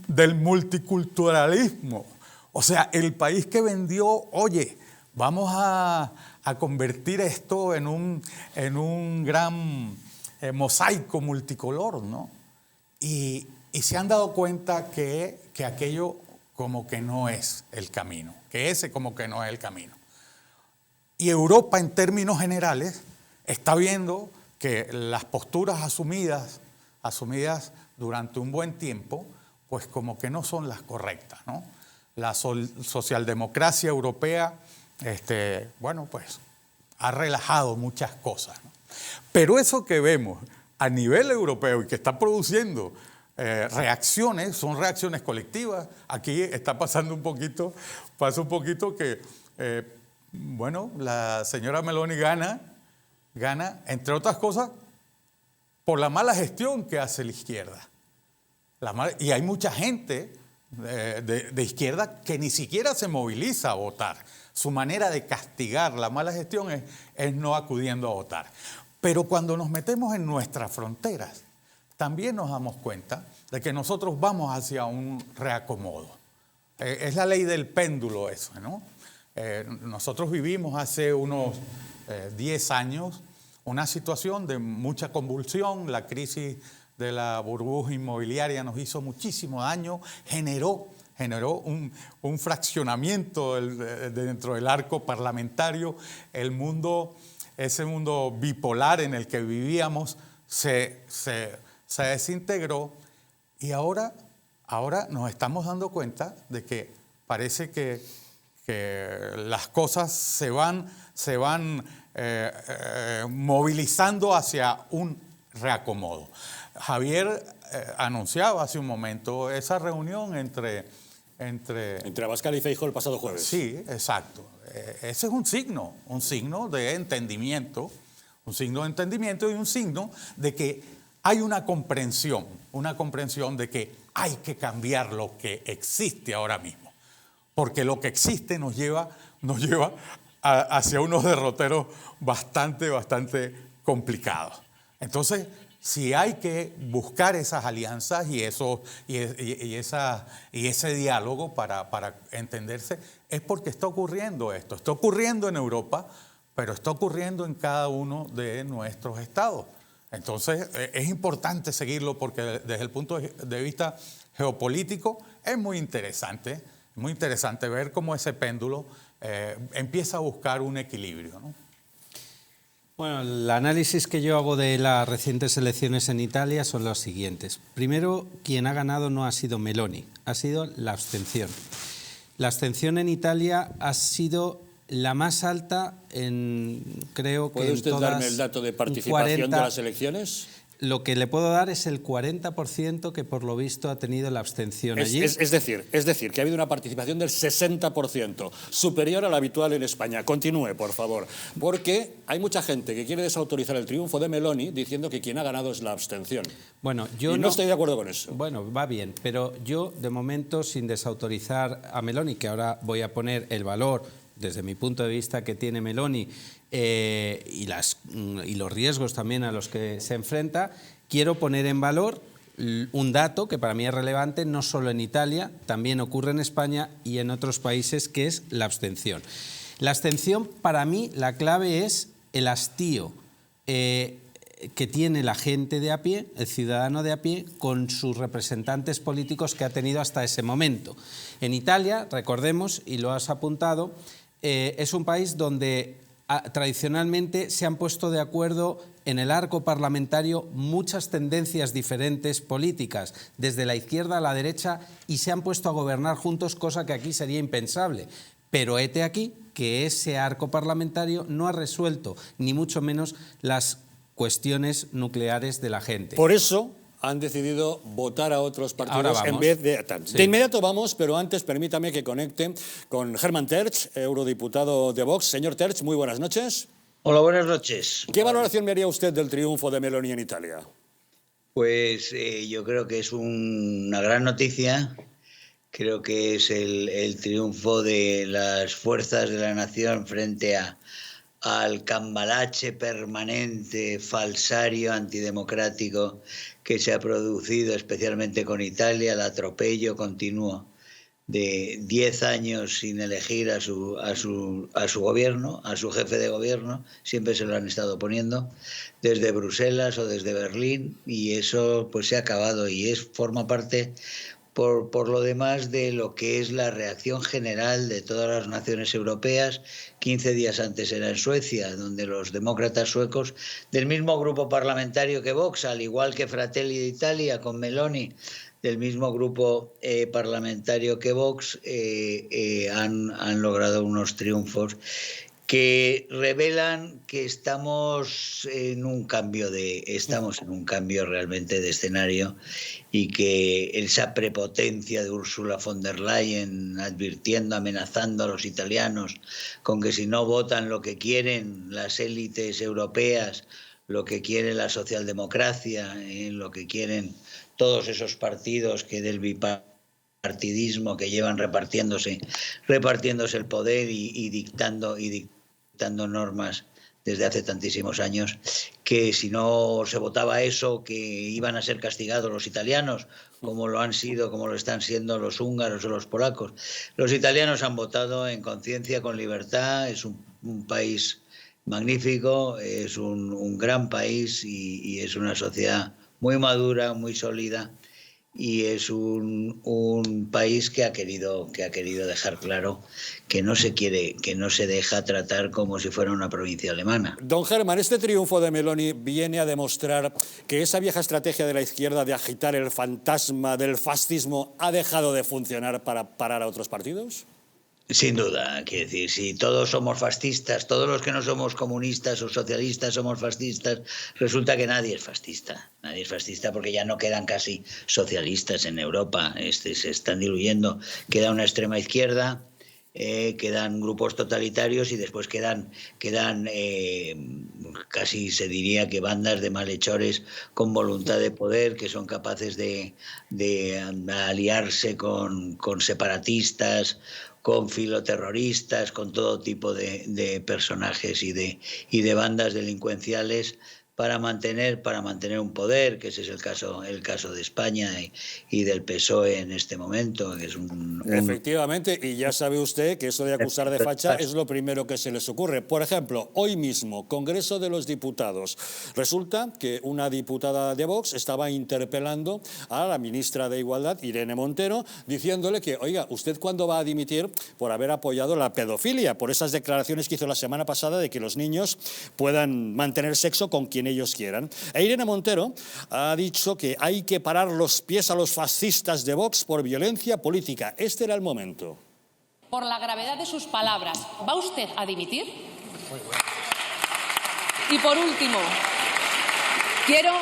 del multiculturalismo. O sea, el país que vendió, oye, vamos a convertir esto en un gran mosaico multicolor, ¿no? Y se han dado cuenta que aquello como que no es el camino, que ese como que no es el camino. Y Europa, en términos generales, está viendo que las posturas asumidas durante un buen tiempo, pues como que no son las correctas, ¿no? La socialdemocracia europea, bueno, pues ha relajado muchas cosas, ¿no? Pero eso que vemos a nivel europeo y que está produciendo reacciones, son reacciones colectivas. Aquí está pasando pasa un poquito que bueno, la señora Meloni gana, entre otras cosas, por la mala gestión que hace la izquierda. Y hay mucha gente de izquierda que ni siquiera se moviliza a votar. Su manera de castigar la mala gestión es no acudiendo a votar. Pero cuando nos metemos en nuestras fronteras, también nos damos cuenta de que nosotros vamos hacia un reacomodo. Es la ley del péndulo eso, ¿no? Nosotros vivimos hace unos 10 años una situación de mucha convulsión. La crisis de la burbuja inmobiliaria nos hizo muchísimo daño, generó un fraccionamiento dentro del arco parlamentario. Ese mundo bipolar en el que vivíamos se desintegró, y ahora nos estamos dando cuenta de que parece que las cosas se van movilizando hacia un reacomodo. Javier anunciaba hace un momento esa reunión entre Abascal y Feijóo el pasado jueves. Sí, exacto. Ese es un signo de entendimiento, y un signo de que hay una comprensión de que hay que cambiar lo que existe ahora mismo, porque lo que existe nos lleva hacia unos derroteros bastante complicados. Entonces, si hay que buscar esas alianzas y ese diálogo para entenderse, es porque está ocurriendo esto. Está ocurriendo en Europa, pero está ocurriendo en cada uno de nuestros estados. Entonces, es importante seguirlo porque desde el punto de vista geopolítico es muy interesante ver cómo ese péndulo empieza a buscar un equilibrio, ¿no? Bueno, el análisis que yo hago de las recientes elecciones en Italia son los siguientes. Primero, quien ha ganado no ha sido Meloni, ha sido la abstención. La abstención en Italia ha sido la más alta creo que ¿Puede usted darme el dato de participación de las elecciones? Lo que le puedo dar es el 40% que por lo visto ha tenido la abstención allí. Es decir, que ha habido una participación del 60%, superior a la habitual en España. Continúe, por favor, porque hay mucha gente que quiere desautorizar el triunfo de Meloni diciendo que quien ha ganado es la abstención. Bueno, yo no estoy de acuerdo con eso. Bueno, va bien, pero yo de momento, sin desautorizar a Meloni, que ahora voy a poner el valor desde mi punto de vista que tiene Meloni y los riesgos también a los que se enfrenta, quiero poner en valor un dato que para mí es relevante, no solo en Italia, también ocurre en España y en otros países, que es la abstención. La abstención, para mí, la clave es el hastío que tiene la gente de a pie, el ciudadano de a pie, con sus representantes políticos que ha tenido hasta ese momento. En Italia, recordemos, y lo has apuntado, es un país donde tradicionalmente se han puesto de acuerdo en el arco parlamentario muchas tendencias diferentes políticas, desde la izquierda a la derecha, y se han puesto a gobernar juntos, cosa que aquí sería impensable. Pero hete aquí que ese arco parlamentario no ha resuelto, ni mucho menos, las cuestiones nucleares de la gente. Por eso han decidido votar a otros partidos en vez de... Sí. De inmediato vamos, pero antes permítame que conecte con Hermann Tertsch, eurodiputado de Vox. Señor Tertsch, muy buenas noches. Hola, buenas noches. ¿Qué valoración me haría usted del triunfo de Meloni en Italia? Pues yo creo que es una gran noticia. Creo que es el triunfo de las fuerzas de la nación frente al cambalache permanente, falsario, antidemocrático que se ha producido especialmente con Italia, el atropello continuo de 10 años sin elegir a su gobierno, a su jefe de gobierno, siempre se lo han estado poniendo, desde Bruselas o desde Berlín, y eso pues se ha acabado y forma parte por lo demás de lo que es la reacción general de todas las naciones europeas. 15 días antes era en Suecia, donde los demócratas suecos, del mismo grupo parlamentario que Vox, al igual que Fratelli d'Italia con Meloni, del mismo grupo parlamentario que Vox, han logrado unos triunfos que revelan que estamos en un cambio realmente de escenario, y que esa prepotencia de Ursula von der Leyen advirtiendo, amenazando a los italianos con que si no votan lo que quieren las élites europeas, lo que quiere la socialdemocracia, lo que quieren todos esos partidos que del bipartidismo que llevan repartiéndose el poder y dictando normas desde hace tantísimos años, que si no se votaba eso, que iban a ser castigados los italianos, como lo han sido, como lo están siendo los húngaros o los polacos. Los italianos han votado en conciencia, con libertad. Es un país magnífico, es un gran país y es una sociedad muy madura, muy sólida, y es un país que ha querido dejar claro que no se deja tratar como si fuera una provincia alemana. Don Germán, este triunfo de Meloni viene a demostrar que esa vieja estrategia de la izquierda de agitar el fantasma del fascismo ha dejado de funcionar para parar a otros partidos. Sin duda, quiero decir, si todos somos fascistas, todos los que no somos comunistas o socialistas somos fascistas, resulta que nadie es fascista. Nadie es fascista porque ya no quedan casi socialistas en Europa, se están diluyendo. Queda una extrema izquierda, quedan grupos totalitarios y después quedan casi se diría que bandas de malhechores con voluntad de poder, que son capaces de aliarse con separatistas, con filoterroristas, con todo tipo de personajes y de bandas delincuenciales para mantener un poder, que ese es el caso de España y del PSOE en este momento, que es Efectivamente, y ya sabe usted que eso de acusar de facha es lo primero que se les ocurre. Por ejemplo, hoy mismo, Congreso de los Diputados. Resulta que una diputada de Vox estaba interpelando a la ministra de Igualdad, Irene Montero, diciéndole que, oiga, ¿usted cuándo va a dimitir por haber apoyado la pedofilia? Por esas declaraciones que hizo la semana pasada de que los niños puedan mantener sexo con quien ellos quieran. E Irene Montero ha dicho que hay que parar los pies a los fascistas de Vox por violencia política. Este era el momento. Por la gravedad de sus palabras, ¿va usted a dimitir? Y por último, quiero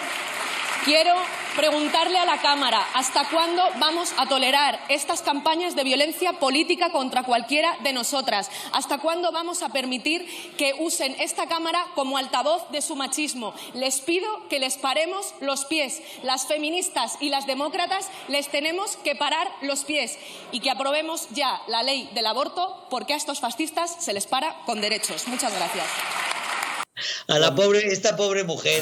preguntarle a la Cámara, ¿hasta cuándo vamos a tolerar estas campañas de violencia política contra cualquiera de nosotras? ¿Hasta cuándo vamos a permitir que usen esta Cámara como altavoz de su machismo? Les pido que les paremos los pies. Las feministas y las demócratas les tenemos que parar los pies y que aprobemos ya la ley del aborto, porque a estos fascistas se les para con derechos. Muchas gracias. A esta pobre mujer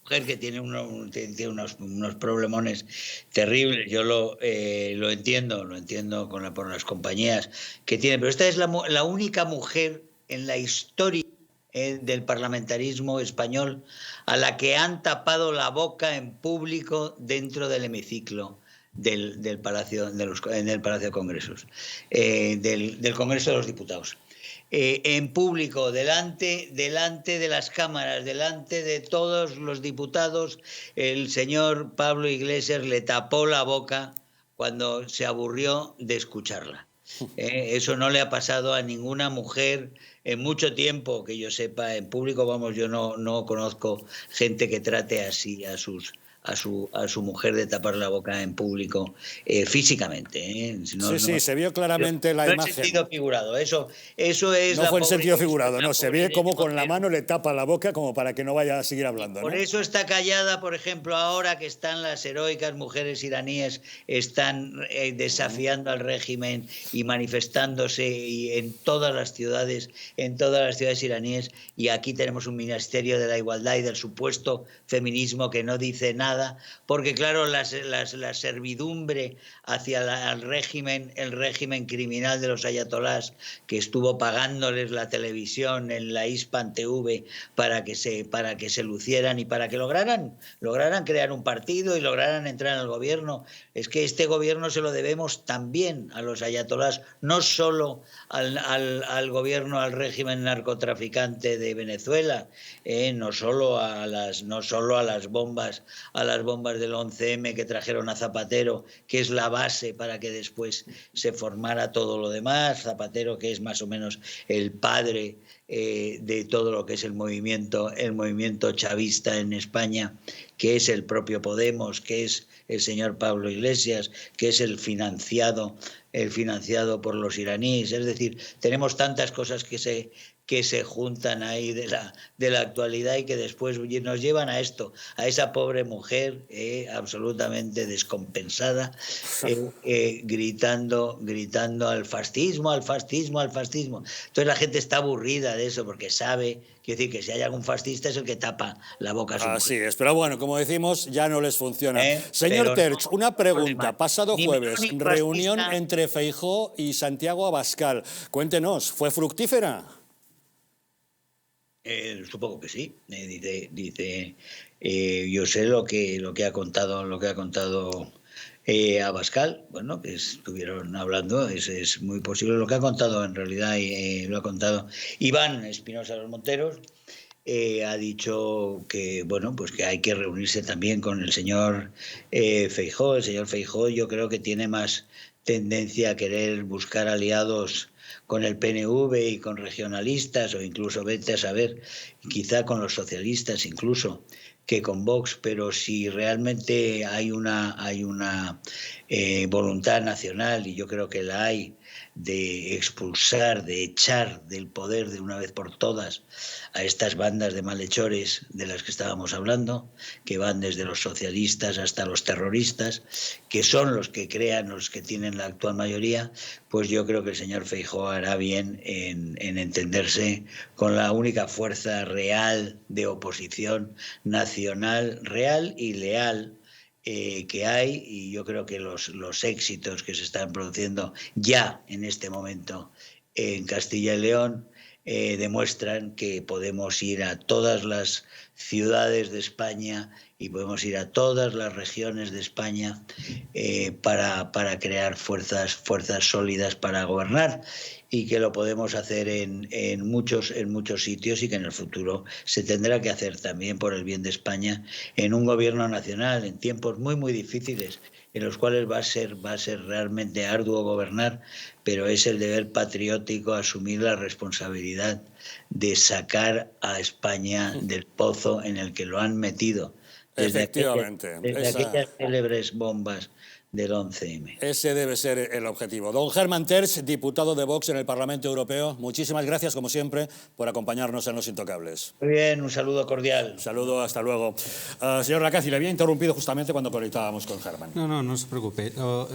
que tiene unos problemones terribles. Yo lo entiendo por las compañías que tiene, pero esta es la única mujer en la historia del parlamentarismo español a la que han tapado la boca en público dentro del hemiciclo del Palacio de Congresos, del Congreso de los Diputados. En público, delante de las cámaras, delante de todos los diputados, el señor Pablo Iglesias le tapó la boca cuando se aburrió de escucharla. Eso no le ha pasado a ninguna mujer en mucho tiempo, que yo sepa, en público. Vamos, yo no conozco gente que trate así a su mujer de tapar la boca en público físicamente. Sí, se vio claramente la imagen. No en sentido figurado, eso es... No fue en sentido figurado, no, se ve como con la mano le tapa la boca como para que no vaya a seguir hablando. Por eso está callada, por ejemplo, ahora que están las heroicas mujeres iraníes, están desafiando al régimen y manifestándose en todas las ciudades iraníes, y aquí tenemos un Ministerio de la Igualdad y del supuesto feminismo que no dice nada, porque claro, la servidumbre hacia el régimen criminal de los ayatolás, que estuvo pagándoles la televisión en la Hispan TV para que se lucieran y para que lograran crear un partido y lograran entrar al gobierno. Es que este gobierno se lo debemos también a los ayatolás, no solo al gobierno, al régimen narcotraficante de Venezuela, no solo a las bombas del 11M que trajeron a Zapatero, que es la base para que después se formara todo lo demás. Zapatero, que es más o menos el padre de todo lo que es el movimiento chavista en España, que es el propio Podemos, que es el señor Pablo Iglesias, que es el financiado el financiado por los iraníes. Es decir, tenemos tantas cosas que se juntan ahí de la actualidad y que después nos llevan a esto, a esa pobre mujer absolutamente descompensada, gritando al fascismo, al fascismo, al fascismo. Entonces la gente está aburrida de eso porque sabe, quiero decir, que si hay algún fascista es el que tapa la boca a su mujer. Así es, pero bueno, como decimos, ya no les funciona. Señor Terch, una pregunta. Pasado jueves, reunión entre Feijóo y Santiago Abascal. Cuéntenos, ¿fue fructífera? Supongo que sí. Dice, yo sé lo que ha contado Abascal. Bueno, que estuvieron hablando, es muy posible lo que ha contado en realidad, lo ha contado Iván Espinosa Los Monteros. Ha dicho que bueno, pues que hay que reunirse también con el señor Feijóo. El señor Feijóo yo creo que tiene más tendencia a querer buscar aliados con el PNV y con regionalistas, o incluso, vete a saber, quizá con los socialistas incluso, que con Vox, pero si realmente hay una voluntad nacional, y yo creo que la hay, de expulsar, de echar del poder de una vez por todas a estas bandas de malhechores de las que estábamos hablando, que van desde los socialistas hasta los terroristas, que son los que crean, los que tienen la actual mayoría, pues yo creo que el señor Feijóo hará bien en entenderse con la única fuerza real de oposición nacional, real y leal, que hay, y yo creo que los éxitos que se están produciendo ya en este momento en Castilla y León demuestran que podemos ir a todas las ciudades de España y podemos ir a todas las regiones de España para crear fuerzas sólidas para gobernar, y que lo podemos hacer en muchos sitios, y que en el futuro se tendrá que hacer también por el bien de España en un gobierno nacional en tiempos muy muy difíciles, en los cuales va a ser realmente arduo gobernar, pero es el deber patriótico asumir la responsabilidad de sacar a España del pozo en el que lo han metido desde aquellas célebres bombas del 11M. Ese debe ser el objetivo. Don Germán Terch, diputado de Vox en el Parlamento Europeo, muchísimas gracias, como siempre, por acompañarnos en Los Intocables. Muy bien, un saludo cordial. Un saludo, hasta luego. Señor Lacaci, le había interrumpido justamente cuando conectábamos con Germán. No se preocupe.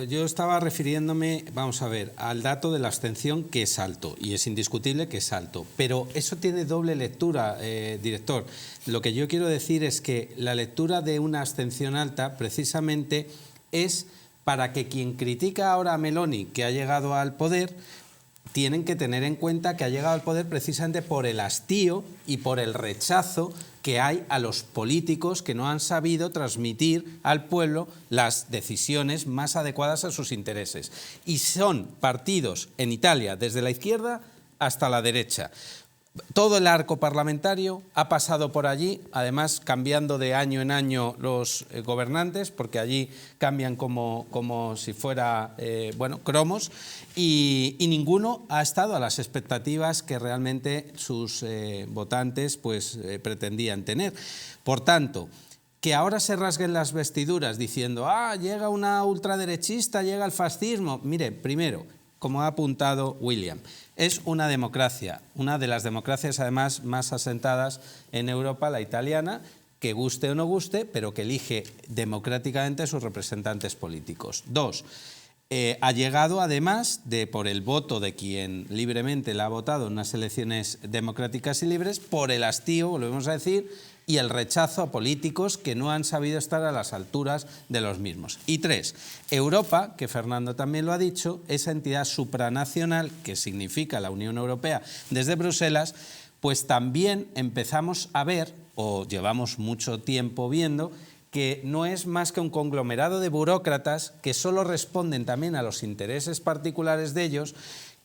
Yo estaba refiriéndome, vamos a ver, al dato de la abstención, que es alto, y es indiscutible que es alto. Pero eso tiene doble lectura, director. Lo que yo quiero decir es que la lectura de una abstención alta, precisamente, es para que quien critica ahora a Meloni, que ha llegado al poder, tienen que tener en cuenta que ha llegado al poder precisamente por el hastío y por el rechazo que hay a los políticos que no han sabido transmitir al pueblo las decisiones más adecuadas a sus intereses. Y son partidos en Italia, desde la izquierda hasta la derecha. Todo el arco parlamentario ha pasado por allí, además cambiando de año en año los gobernantes, porque allí cambian como si fuera, cromos, y ninguno ha estado a las expectativas que realmente sus votantes pretendían tener. Por tanto, que ahora se rasguen las vestiduras diciendo, llega una ultraderechista, llega el fascismo. Mire, primero, como ha apuntado William, es una democracia, una de las democracias además más asentadas en Europa, la italiana, que guste o no guste, pero que elige democráticamente a sus representantes políticos. Dos, ha llegado además por el voto de quien libremente la ha votado en unas elecciones democráticas y libres, por el hastío, volvemos a decir, y el rechazo a políticos que no han sabido estar a las alturas de los mismos. Y tres, Europa, que Fernando también lo ha dicho, esa entidad supranacional que significa la Unión Europea desde Bruselas, pues también empezamos a ver, o llevamos mucho tiempo viendo, que no es más que un conglomerado de burócratas que solo responden también a los intereses particulares de ellos,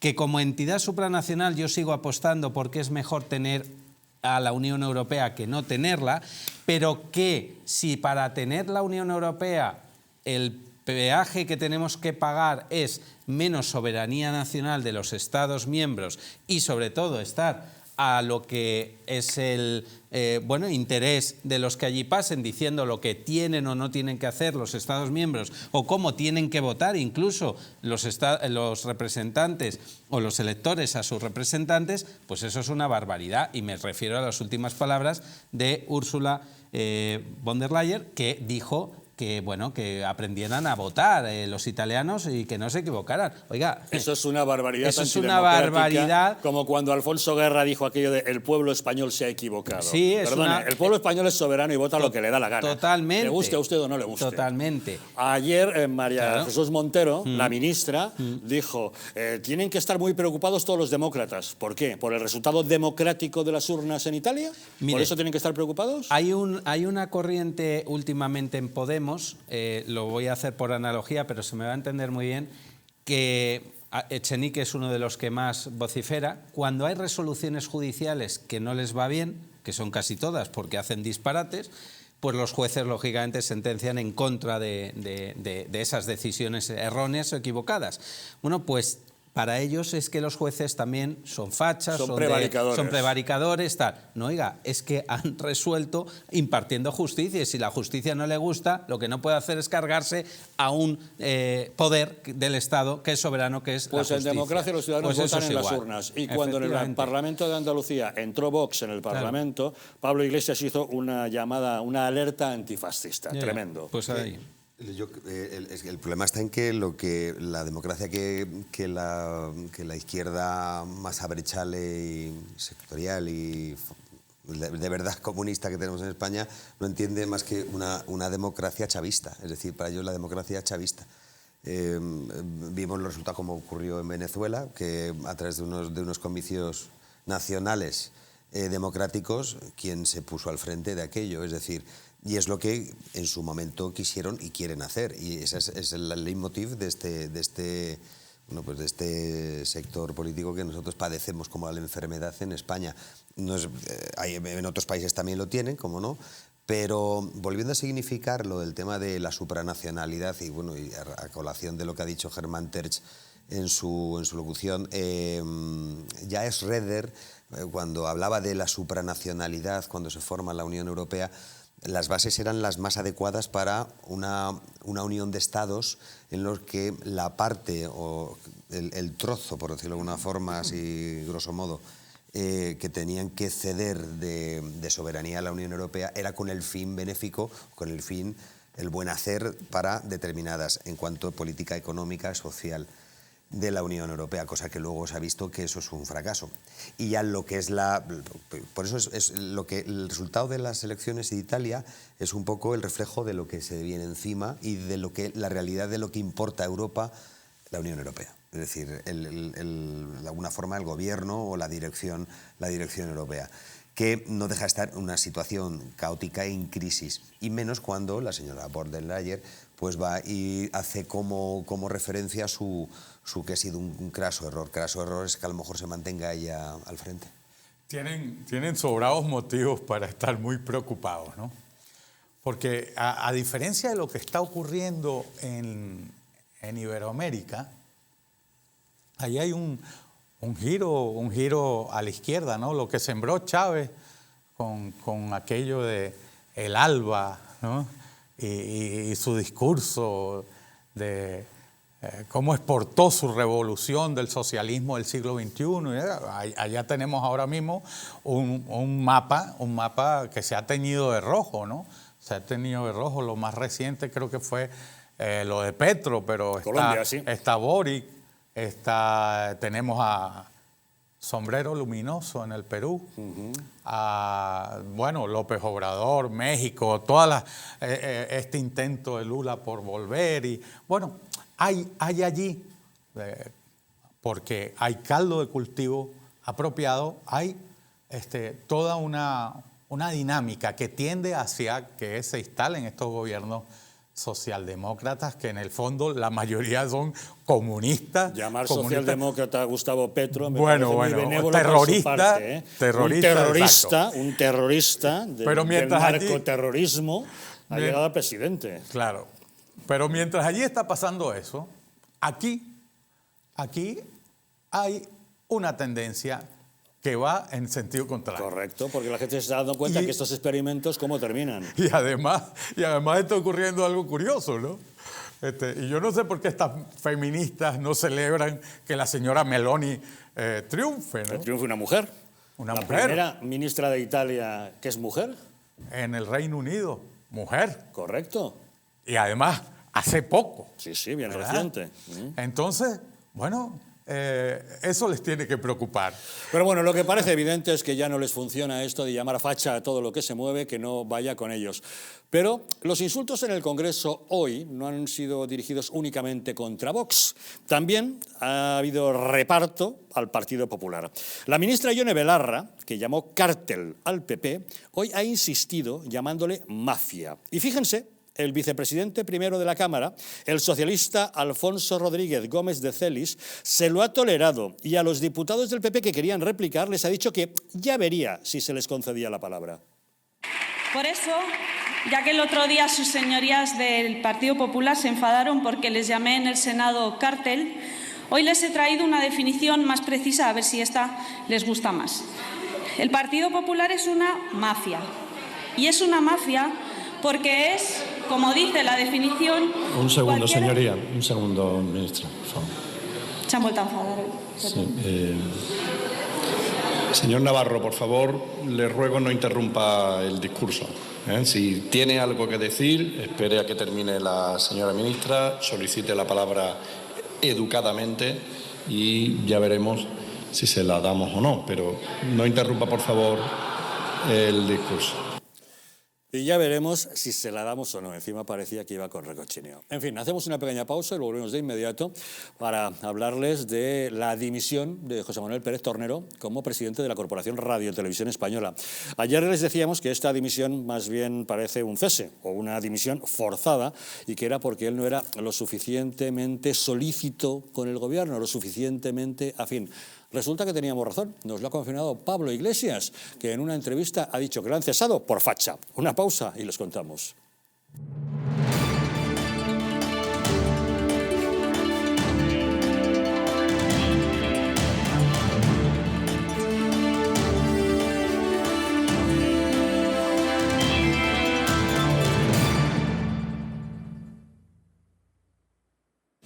que como entidad supranacional yo sigo apostando porque es mejor tener a la Unión Europea que no tenerla, pero que si para tener la Unión Europea el peaje que tenemos que pagar es menos soberanía nacional de los Estados miembros y sobre todo estar a lo que es el interés de los que allí pasen, diciendo lo que tienen o no tienen que hacer los Estados miembros o cómo tienen que votar incluso los representantes o los electores a sus representantes, pues eso es una barbaridad. Y me refiero a las últimas palabras de Ursula von der Leyen, que dijo que aprendieran a votar los italianos y que no se equivocaran. Oiga, eso es una barbaridad. Eso es una barbaridad. Como cuando Alfonso Guerra dijo aquello de el pueblo español se ha equivocado. Sí, el pueblo español es soberano y vota lo que le da la gana. Totalmente. Le guste a usted o no le guste. Totalmente. Ayer María Jesús Montero, la ministra, dijo tienen que estar muy preocupados todos los demócratas. ¿Por qué? ¿Por el resultado democrático de las urnas en Italia? Mire, ¿por eso tienen que estar preocupados? Hay una corriente últimamente en Podemos, lo voy a hacer por analogía, pero se me va a entender muy bien, que Echenique es uno de los que más vocifera. Cuando hay resoluciones judiciales que no les va bien, que son casi todas porque hacen disparates, pues los jueces lógicamente sentencian en contra de esas decisiones erróneas o equivocadas. Bueno, pues para ellos es que los jueces también son fachas, son prevaricadores, tal. No, oiga, es que han resuelto impartiendo justicia, y si la justicia no le gusta, lo que no puede hacer es cargarse a un poder del Estado que es soberano, que es la justicia. Pues en democracia los ciudadanos votan en las urnas. Y cuando en el Parlamento de Andalucía entró Vox en el Parlamento, Pablo Iglesias hizo una alerta antifascista. Tremendo. Pues ahí. El problema está en que la democracia que la izquierda más abertzale y sectorial y de verdad comunista que tenemos en España no entiende más que una democracia chavista. Es decir, para ellos la democracia chavista. Vimos los resultados como ocurrió en Venezuela, que a través de unos comicios nacionales democráticos, quien se puso al frente de aquello. Es decir, y es lo que en su momento quisieron y quieren hacer. Y ese es el leitmotiv de este sector político que nosotros padecemos como la enfermedad en España. En otros países también lo tienen, como no, pero volviendo a significar lo del tema de la supranacionalidad y a colación de lo que ha dicho Germán Tertsch en su locución, ya Schroeder, cuando hablaba de la supranacionalidad, cuando se forma la Unión Europea, las bases eran las más adecuadas para una unión de estados en los que la parte o el trozo, por decirlo de alguna forma, así grosso modo, que tenían que ceder de soberanía a la Unión Europea era con el fin benéfico, con el fin, el buen hacer para determinadas, en cuanto a política económica, social de la Unión Europea, cosa que luego se ha visto que eso es un fracaso. Y ya lo que es por eso es lo que el resultado de las elecciones de Italia es un poco el reflejo de lo que se viene encima y de la realidad de lo que importa a Europa, la Unión Europea. Es decir, de alguna forma el gobierno o la dirección europea, que no deja de estar en una situación caótica y en crisis, y menos cuando la señora von der Leyen pues va y hace como referencia su que ha sido un craso error. Craso error es que a lo mejor se mantenga ella al frente. Tienen sobrados motivos para estar muy preocupados, ¿no? Porque a diferencia de lo que está ocurriendo en Iberoamérica, ahí hay un giro a la izquierda, ¿no? Lo que sembró Chávez con aquello de el ALBA, ¿no? Y su discurso de cómo exportó su revolución del socialismo del siglo XXI. Allá tenemos ahora mismo un mapa que se ha teñido de rojo, ¿no? Se ha teñido de rojo. Lo más reciente creo que fue lo de Petro, pero Colombia, sí. Está Boric, tenemos a Sombrero Luminoso en el Perú, López Obrador, México, este intento de Lula por volver. Y bueno, hay allí, porque hay caldo de cultivo apropiado, hay toda una dinámica que tiende hacia que se instalen estos gobiernos socialdemócratas, que en el fondo la mayoría son comunistas. Llamar socialdemócrata a Gustavo Petro me parece muy benévolo terrorista, por su parte, un terrorista del narcoterrorismo ha llegado a presidente. Claro, pero mientras allí está pasando eso, aquí hay una tendencia que va en sentido contrario. Correcto, porque la gente se está dando cuenta que estos experimentos cómo terminan. Y además está ocurriendo algo curioso, ¿no? Y yo no sé por qué estas feministas no celebran que la señora Meloni triunfe, ¿no? Triunfe una mujer. Una mujer. La primera ministra de Italia que es mujer. En el Reino Unido, mujer. Correcto. Y además, hace poco. Sí, bien ¿verdad? reciente. Entonces, bueno, eso les tiene que preocupar. Pero bueno, lo que parece evidente es que ya no les funciona esto de llamar facha a todo lo que se mueve, que no vaya con ellos. Pero los insultos en el Congreso hoy no han sido dirigidos únicamente contra Vox. También ha habido reparto al Partido Popular. La ministra Ione Belarra, que llamó cártel al PP, hoy ha insistido llamándole mafia. Y fíjense, el vicepresidente primero de la Cámara, el socialista Alfonso Rodríguez Gómez de Celis, se lo ha tolerado y a los diputados del PP que querían replicar les ha dicho que ya vería si se les concedía la palabra. Por eso, ya que el otro día sus señorías del Partido Popular se enfadaron porque les llamé en el Senado cártel, hoy les he traído una definición más precisa, a ver si esta les gusta más. El Partido Popular es una mafia. Y es una mafia porque es, como dice la definición... Un segundo, señoría. Un segundo, ministra, por favor. Se han vuelto a enfadar hoy. Sí, señor Navarro, por favor, le ruego no interrumpa el discurso. Si tiene algo que decir, espere a que termine la señora ministra, solicite la palabra educadamente y ya veremos si se la damos o no. Pero no interrumpa, por favor, el discurso. Y ya veremos si se la damos o no. Encima parecía que iba con recochineo. En fin, hacemos una pequeña pausa y lo volvemos de inmediato para hablarles de la dimisión de José Manuel Pérez Tornero como presidente de la Corporación Radio Televisión Española. Ayer les decíamos que esta dimisión más bien parece un cese o una dimisión forzada y que era porque él no era lo suficientemente solícito con el gobierno, lo suficientemente afín. Resulta que teníamos razón, nos lo ha confirmado Pablo Iglesias, que en una entrevista ha dicho que lo han cesado por facha. Una pausa y les contamos.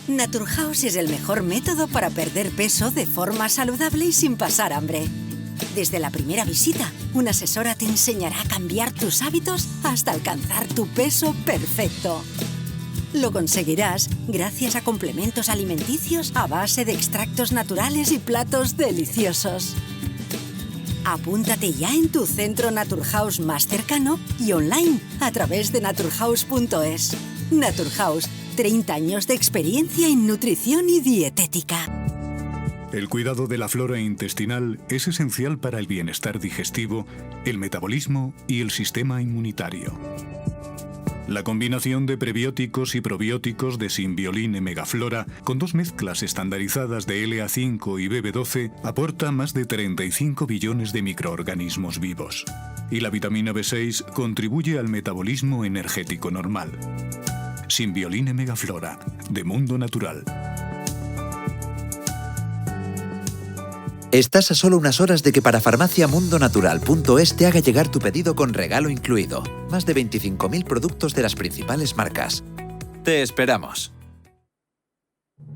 Naturhaus es el mejor método para perder peso de forma saludable y sin pasar hambre. Desde la primera visita, una asesora te enseñará a cambiar tus hábitos hasta alcanzar tu peso perfecto. Lo conseguirás gracias a complementos alimenticios a base de extractos naturales y platos deliciosos. Apúntate ya en tu centro Naturhaus más cercano y online a través de naturhaus.es. Naturhaus, 30 años de experiencia en nutrición y dietética. El cuidado de la flora intestinal es esencial para el bienestar digestivo, el metabolismo y el sistema inmunitario. La combinación de prebióticos y probióticos de Symbioline Megaflora con 2 mezclas estandarizadas de LA5 y BB12 aporta más de 35 billones de microorganismos vivos. Y la vitamina B6 contribuye al metabolismo energético normal. Symbioline Megaflora, de Mundo Natural. Estás a solo unas horas de que parafarmaciamundonatural.es te haga llegar tu pedido con regalo incluido. Más de 25.000 productos de las principales marcas. Te esperamos.